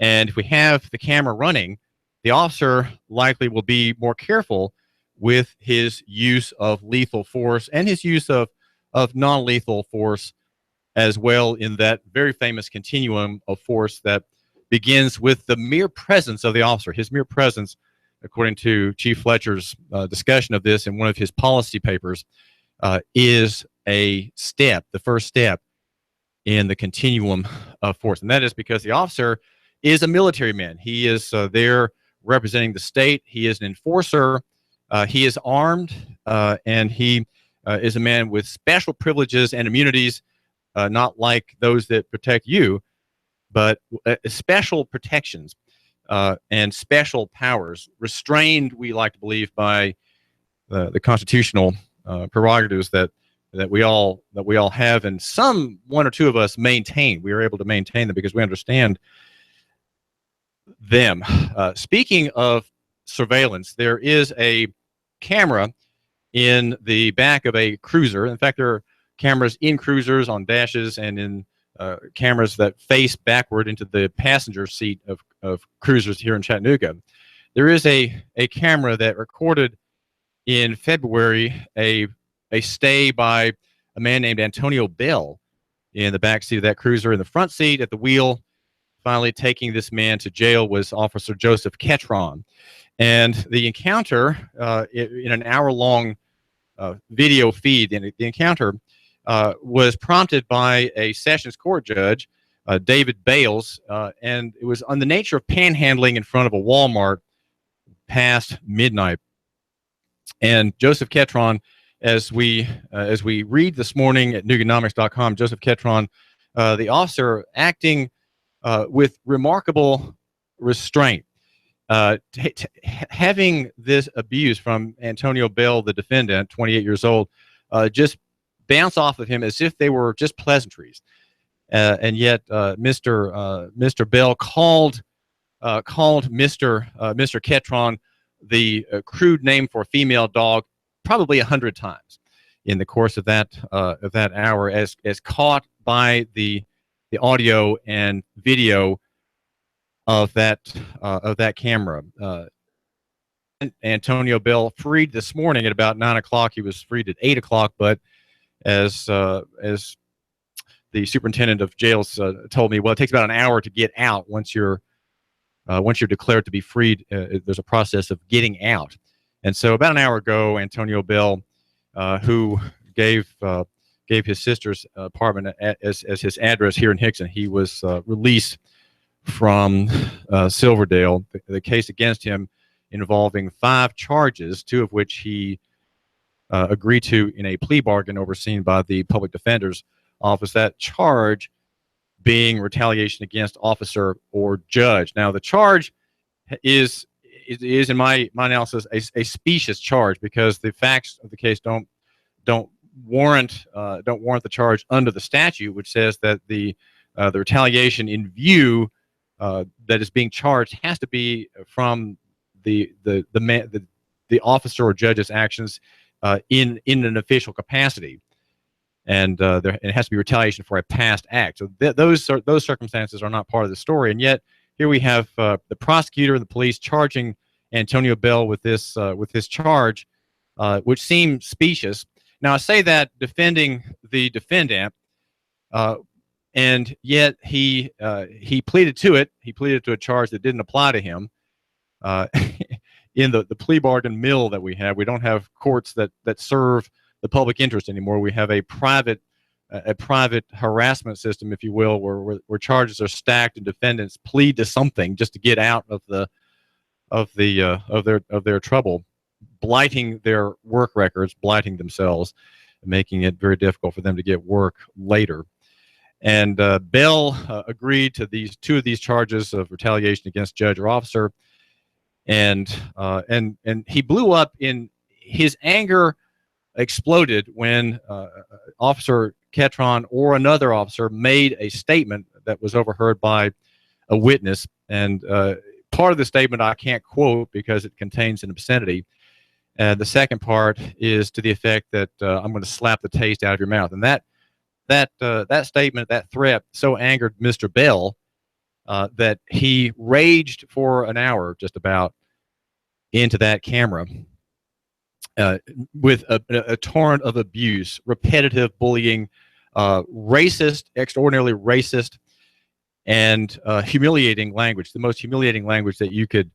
And if we have the camera running, the officer likely will be more careful with his use of lethal force and his use of non-lethal force as well, in that very famous continuum of force that begins with the mere presence of the officer. His mere presence, according to Chief Fletcher's discussion of this in one of his policy papers, is a step, the first step in the continuum of force. And that is because the officer is a military man. He is there representing the state. He is an enforcer. He is armed, and he is a man with special privileges and immunities, not like those that protect you, but special protections and special powers, restrained, we like to believe, by the constitutional prerogatives that we all have, and one or two of us maintain. We are able to maintain them because we understand them. Speaking of surveillance, there is a camera in the back of a cruiser. In fact, there are cameras in cruisers, on dashes, and in cameras that face backward into the passenger seat of cruisers here in Chattanooga. There is a camera that recorded in February a stay by a man named Antonio Bale in the back seat of that cruiser. In the front seat at the wheel, finally taking this man to jail, was Officer Joseph Ketron. And the encounter, in an hour-long video feed, the encounter was prompted by a Sessions Court judge, David Bales, and it was on the nature of panhandling in front of a Walmart past midnight. And Joseph Ketron, as we read this morning at Nooganomics.com, Joseph Ketron, the officer, acting with remarkable restraint, having this abuse from Antonio Bale, the defendant, 28 years old, just bounce off of him as if they were just pleasantries. And yet Mr. Bale called Mr. Ketron the crude name for a female dog probably 100 times in the course of that hour, as caught by the audio and video of that camera. Antonio Bale freed this morning at about 9 o'clock. He was freed at 8 o'clock, but as the superintendent of jails told me, well, it takes about an hour to get out. Once you're declared to be freed, there's a process of getting out. And so about an hour ago, Antonio Bale, who gave his sister's apartment as his address here in Hickson, he was released from Silverdale. The case against him involving 5 charges, 2 of which he agreed to in a plea bargain overseen by the public defender's office. That charge being retaliation against officer or judge. Now, the charge is in my analysis a specious charge, because the facts of the case don't warrant the charge under the statute, which says that the retaliation in view that is being charged has to be from the officer or judge's actions in an official capacity. And it has to be retaliation for a past act. So those circumstances are not part of the story. And yet here we have the prosecutor and the police charging Antonio Bale with this charge, which seems specious. Now, I say that defending the defendant, and yet he pleaded to it. He pleaded to a charge that didn't apply to him. In the plea bargain mill that we have, we don't have courts that serve the public interest anymore. We have a private harassment system, if you will, where charges are stacked and defendants plead to something just to get out of their trouble, blighting their work records, blighting themselves, making it very difficult for them to get work later. And Bell agreed to 2 of these charges of retaliation against judge or officer, and he blew up. In his anger exploded when Officer Ketron or another officer made a statement that was overheard by a witness. And part of the statement I can't quote because it contains an obscenity. The second part is to the effect that I'm going to slap the taste out of your mouth. And that statement, that threat, so angered Mr. Bell that he raged for an hour just about into that camera with a torrent of abuse, repetitive bullying, racist, extraordinarily racist, and humiliating language, the most humiliating language that you could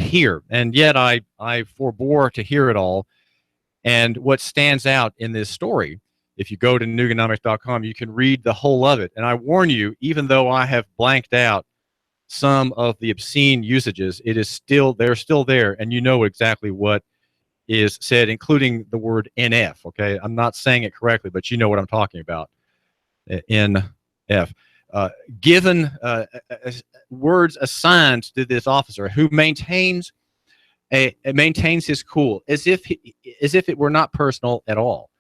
hear. And yet I forbore to hear it all. And what stands out in this story, if you go to Nooganomics.com, you can read the whole of it. And I warn you, even though I have blanked out some of the obscene usages, they're still there, and you know exactly what is said, including the word NF. Okay, I'm not saying it correctly, but you know what I'm talking about. NF. Given words assigned to this officer who maintains his cool as if it were not personal at all.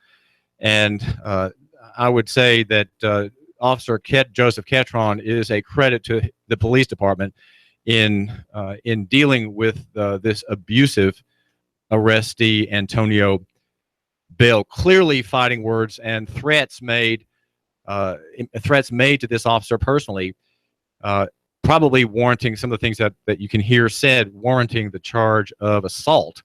And I would say that Officer Joseph Ketron is a credit to the police department in dealing with this abusive arrestee Antonio Bale. Clearly, fighting words and threats made to this officer personally, probably warranting some of the things that you can hear said, warranting the charge of assault,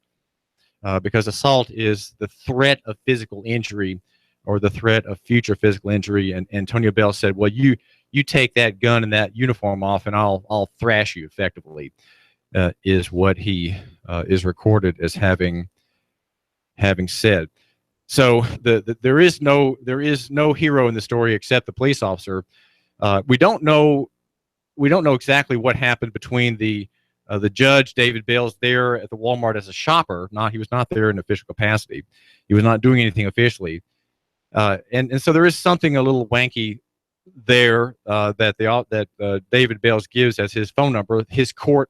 because assault is the threat of physical injury or the threat of future physical injury. And Antonio Bale said, well, you take that gun and that uniform off and I'll thrash you effectively, is what he is recorded as having said. So there is no hero in the story except the police officer. We don't know exactly what happened between the judge, David Bales, there at the Walmart as a shopper. He was not there in official capacity. He was not doing anything officially. And so there is something a little wanky there that David Bales gives as his phone number, his court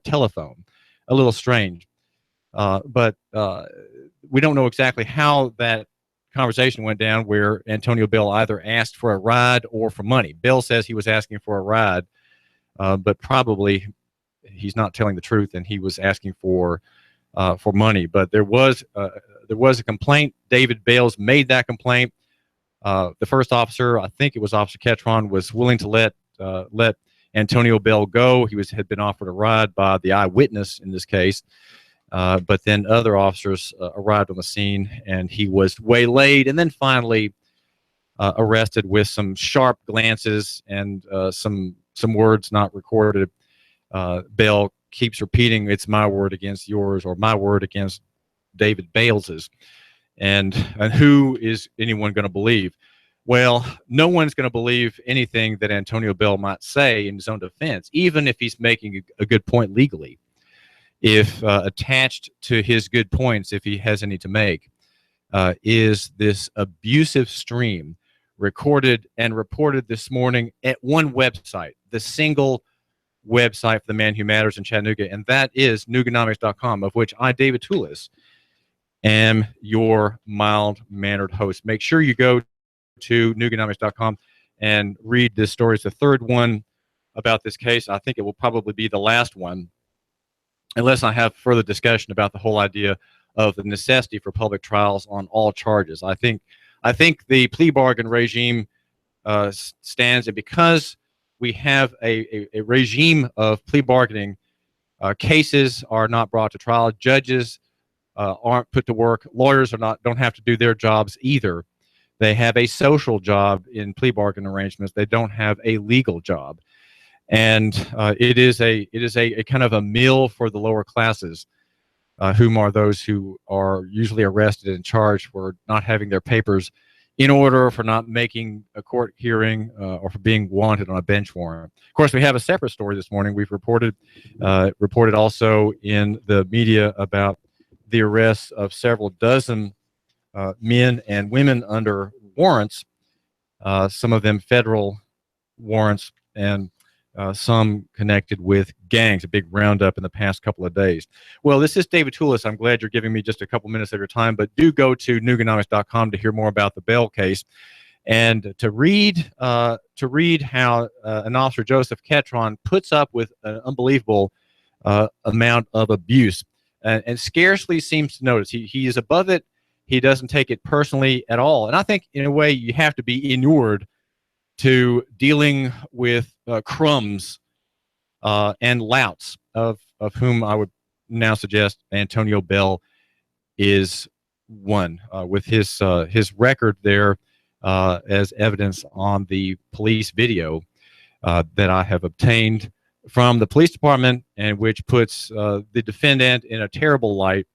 telephone. A little strange, but we don't know exactly how that conversation went down, where Antonio Bale either asked for a ride or for money. Bale says he was asking for a ride, but probably he's not telling the truth, and he was asking for money. But there was a complaint. David Bales made that complaint. The first officer, I think it was Officer Ketron, was willing to let Antonio Bale go. He had been offered a ride by the eyewitness in this case, but then other officers arrived on the scene, and he was waylaid and then finally arrested with some sharp glances and some words not recorded. Bale keeps repeating, "It's my word against yours," or "my word against David Bales's." And who is anyone going to believe? Well, no one's going to believe anything that Antonio Bale might say in his own defense, even if he's making a good point legally. If attached to his good points, if he has any to make, is this abusive stream recorded and reported this morning at one website, the single website for the man who matters in Chattanooga, and that is Nooganomics.com, of which I, David Tulis, am your mild-mannered host. Make sure you go to Nooganomics.com and read this story. It's the third one about this case. I think it will probably be the last one, unless I have further discussion about the whole idea of the necessity for public trials on all charges. I think the plea bargain regime stands, and because we have a regime of plea bargaining, cases are not brought to trial. Judges aren't put to work. Lawyers don't have to do their jobs either. They have a social job in plea bargain arrangements. They don't have a legal job, and it is a kind of a meal for the lower classes, whom are those who are usually arrested and charged for not having their papers in order, for not making a court hearing, or for being wanted on a bench warrant. Of course, we have a separate story this morning. We've reported also in the media about the arrests of several dozen men and women under warrants, some of them federal warrants, and some connected with gangs, a big roundup in the past couple of days. Well, this is David Tulis. I'm glad you're giving me just a couple minutes of your time, but do go to Nooganomics.com to hear more about the Bale case and to read how an officer, Joseph Ketron, puts up with an unbelievable amount of abuse and scarcely seems to notice. He is above it. He doesn't take it personally at all. And I think, in a way, you have to be inured to dealing with crumbs and louts, of whom I would now suggest Antonio Bale is one, with his record there as evidence on the police video that I have obtained from the police department, and which puts the defendant in a terrible light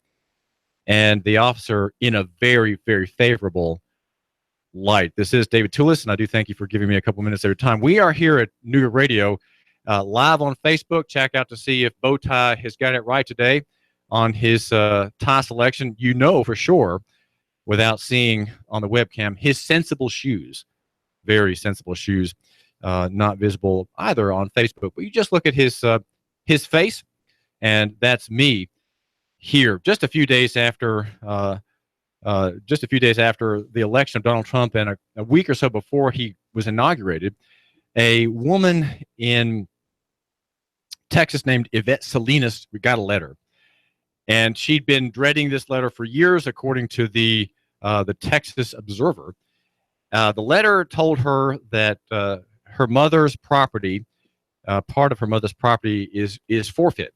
and the officer in a very, very favorable light. This is David Tulis, and I do thank you for giving me a couple minutes of your time. We are here at Nooga Radio, live on Facebook. Check out to see if Bowtie has got it right today. on his tie selection. You know for sure, without seeing on the webcam, his sensible shoes, very sensible shoes, not visible either on Facebook. But you just look at his face, and that's me here. Just a few days after the election of Donald Trump, and a week or so before he was inaugurated, a woman in Texas named Yvette Salinas got a letter, and she'd been dreading this letter for years, according to the Texas Observer. The letter told her that her mother's property, part of her mother's property, is forfeit,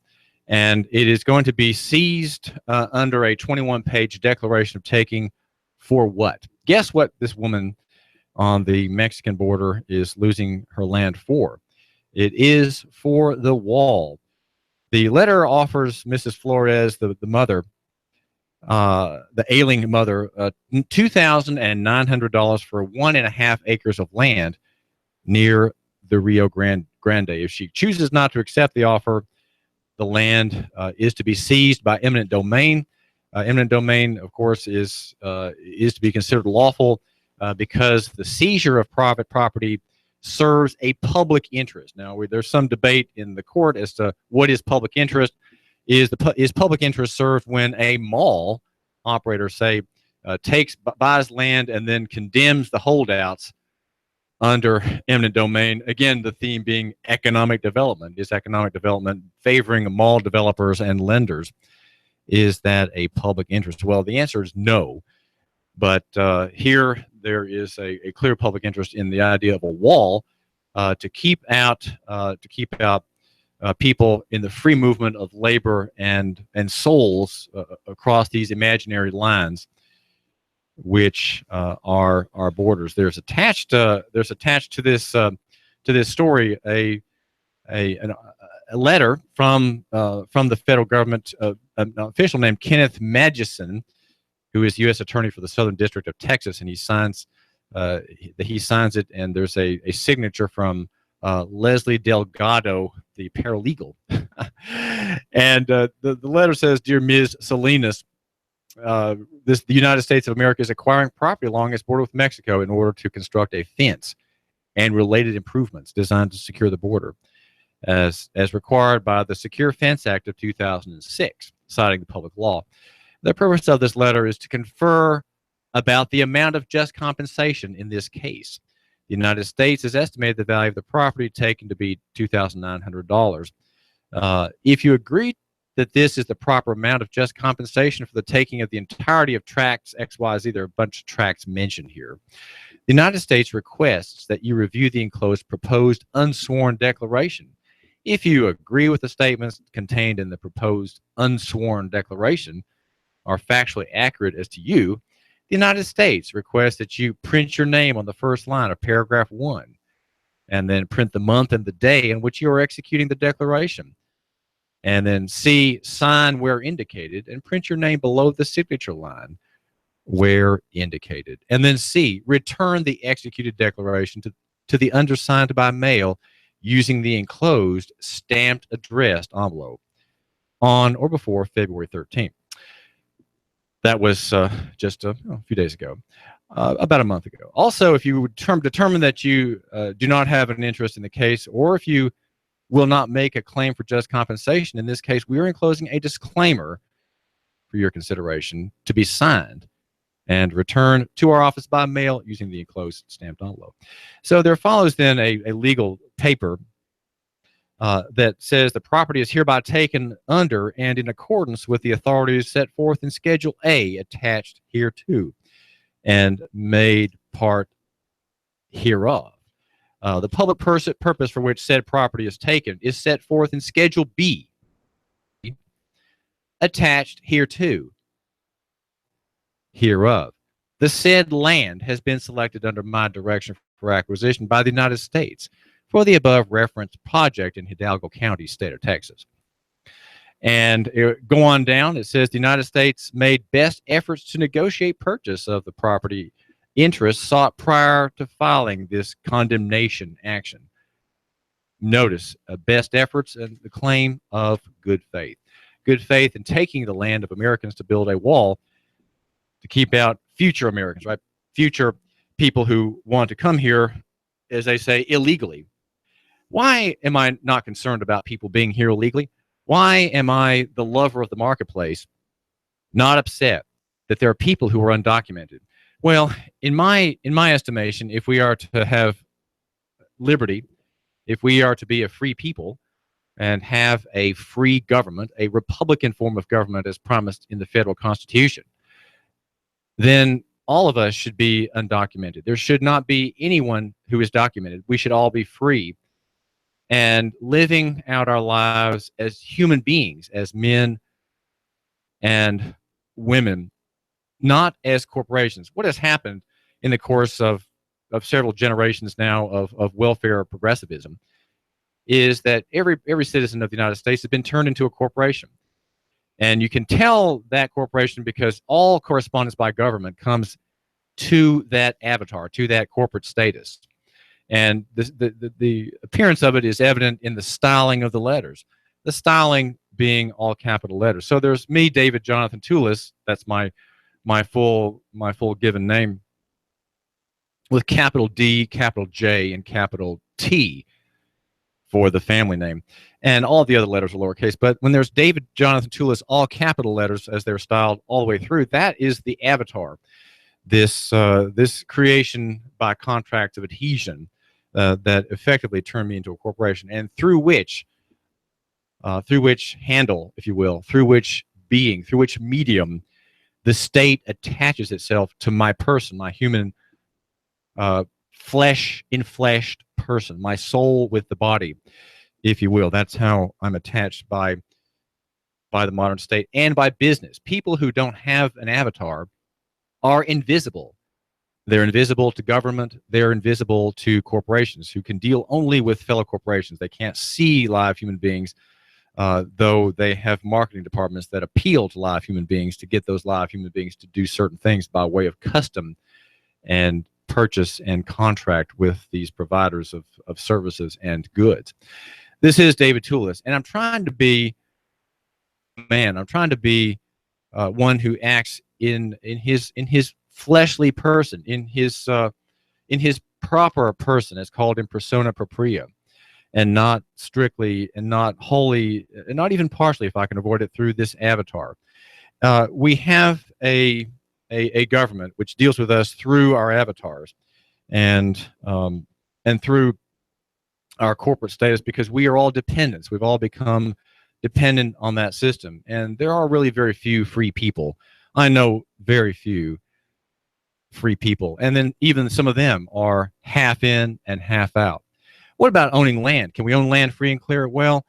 and it is going to be seized under a 21-page declaration of taking for what? Guess what this woman on the Mexican border is losing her land for? It is for the wall. The letter offers Mrs. Flores, the mother, the ailing mother, $2,900 for 1.5 acres of land near the Rio Grande. If she chooses not to accept the offer, the land is to be seized by eminent domain. Eminent domain, of course, is to be considered lawful because the seizure of private property serves a public interest. Now, there's some debate in the court as to what is public interest. Is public interest served when a mall operator, say, buys land and then condemns the holdouts under eminent domain? Again, the theme being economic development. Is economic development favoring mall developers and lenders? Is that a public interest? Well, the answer is no. But here there is a clear public interest in the idea of a wall to keep out people in the free movement of labor and souls across these imaginary lines, which are our borders. There's attached to this story a letter from the federal government, an official named Kenneth Magison, who is U.S. Attorney for the Southern District of Texas, and he signs it, and there's a signature from Leslie Delgado, the paralegal. And the letter says, "Dear Ms. Salinas, the United States of America is acquiring property along its border with Mexico in order to construct a fence and related improvements designed to secure the border, as required by the Secure Fence Act of 2006, citing the public law. The purpose of this letter is to confer about the amount of just compensation in this case. The United States has estimated the value of the property taken to be $2,900. If you agree that this is the proper amount of just compensation for the taking of the entirety of tracts XYZ," there are a bunch of tracts mentioned here, "the United States requests that you review the enclosed proposed unsworn declaration. If you agree with the statements contained in the proposed unsworn declaration are factually accurate as to you, the United States requests that you print your name on the first line of paragraph 1, and then print the month and the day in which you are executing the declaration. And then C, sign where indicated, and print your name below the signature line where indicated. And then C, return the executed declaration to the undersigned by mail using the enclosed stamped addressed envelope on or before February 13th. That was just a few days ago, about a month ago. Also, if you would determine that you do not have an interest in the case, or if you will not make a claim for just compensation, in this case, we are enclosing a disclaimer for your consideration to be signed and returned to our office by mail using the enclosed stamped envelope. So there follows then a legal paper that says the property is hereby taken under and in accordance with the authorities set forth in Schedule A attached hereto and made part hereof. The public purpose for which said property is taken is set forth in Schedule B attached hereto hereof. The said land has been selected under my direction for acquisition by the United States for the above referenced project in Hidalgo County, state of Texas." And go on down, it says the United States made best efforts to negotiate purchase of the property interest sought prior to filing this condemnation action. Notice best efforts and the claim of good faith. good faith in taking the land of Americans to build a wall to keep out future Americans, right? Future people who want to come here, as they say, illegally. Why am I not concerned about people being here illegally? Why am I, the lover of the marketplace, not upset that there are people who are undocumented? Well, in my estimation, if we are to have liberty, if we are to be a free people and have a free government, a Republican form of government as promised in the federal Constitution, then all of us should be undocumented. There should not be anyone who is documented. We should all be free and living out our lives as human beings, as men and women, not as corporations. What has happened in the course of several generations now of welfare progressivism is that every citizen of the United States has been turned into a corporation. And you can tell that corporation because all correspondence by government comes to that avatar, to that corporate status. And the appearance of it is evident in the styling of the letters, the styling being all capital letters. So there's me, David Jonathan Tulis, that's my full given name, with capital D, capital J, and capital T for the family name. And all the other letters are lowercase. But when there's David Jonathan Tulis, all capital letters as they're styled all the way through, that is the avatar. This creation by contract of adhesion that effectively turned me into a corporation, and through which handle, if you will, through which being, through which medium, the state attaches itself to my person, my human flesh-infleshed person, my soul with the body, if you will. That's how I'm attached by the modern state and by business. People who don't have an avatar are invisible. They're invisible to government. They're invisible to corporations who can deal only with fellow corporations. They can't see live human beings, though they have marketing departments that appeal to live human beings to get those live human beings to do certain things by way of custom and purchase and contract with these providers of services and goods. This is David Tulis, and I'm trying to be one who acts in his fleshly person, in his proper person, as called in persona propria, and not strictly and not wholly and not even partially, if I can avoid it, through this avatar. We have a government which deals with us through our avatars and through our corporate status, because we are all dependents. We've all become dependent on that system, and there are really very few free people. I know very few free people, and then even some of them are half in and half out. What about owning land? Can we own land free and clear? Well,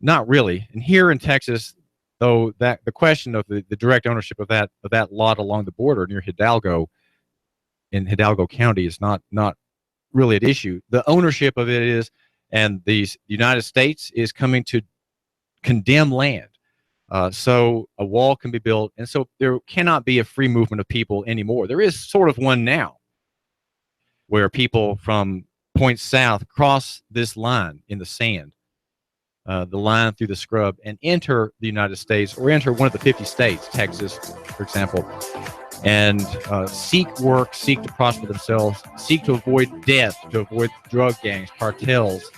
not really. And here in Texas, though, that the question of the direct ownership of that lot along the border near Hidalgo, in Hidalgo County, is not really at issue. The ownership of it is, and the United States is coming to condemn land. So a wall can be built, and so there cannot be a free movement of people anymore. There is sort of one now, where people from points south cross this line in the sand, the line through the scrub, and enter the United States, or enter one of the 50 states, Texas, for example, and seek work, seek to prosper themselves, seek to avoid death, to avoid drug gangs, cartels,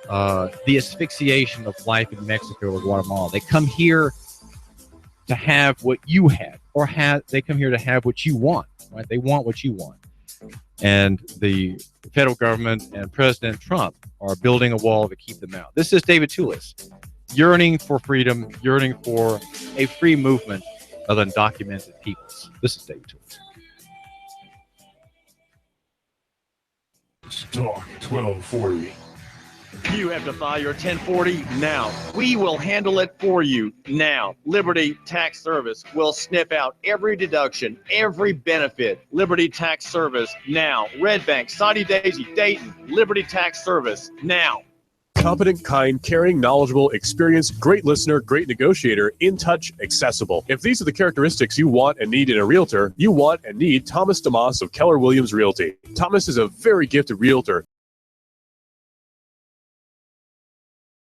the asphyxiation of life in Mexico or Guatemala. They come here to have what you have, or they come here to have what you want, right? They want what you want. And the federal government and President Trump are building a wall to keep them out. This is David Tulis, yearning for freedom, yearning for a free movement of undocumented peoples. This is David Tulis.
Talk 1240.
You have to file your 1040 now. We will handle it for you now. Liberty Tax Service will snip out every deduction, every benefit. Liberty Tax Service now. Red Bank, Saudi Daisy, Dayton. Liberty Tax Service now.
Competent, kind, caring, knowledgeable, experienced, great listener, great negotiator, in touch, accessible. If these are the characteristics you want and need in a realtor, you want and need Thomas DeMoss of Keller Williams Realty. Thomas is a very gifted realtor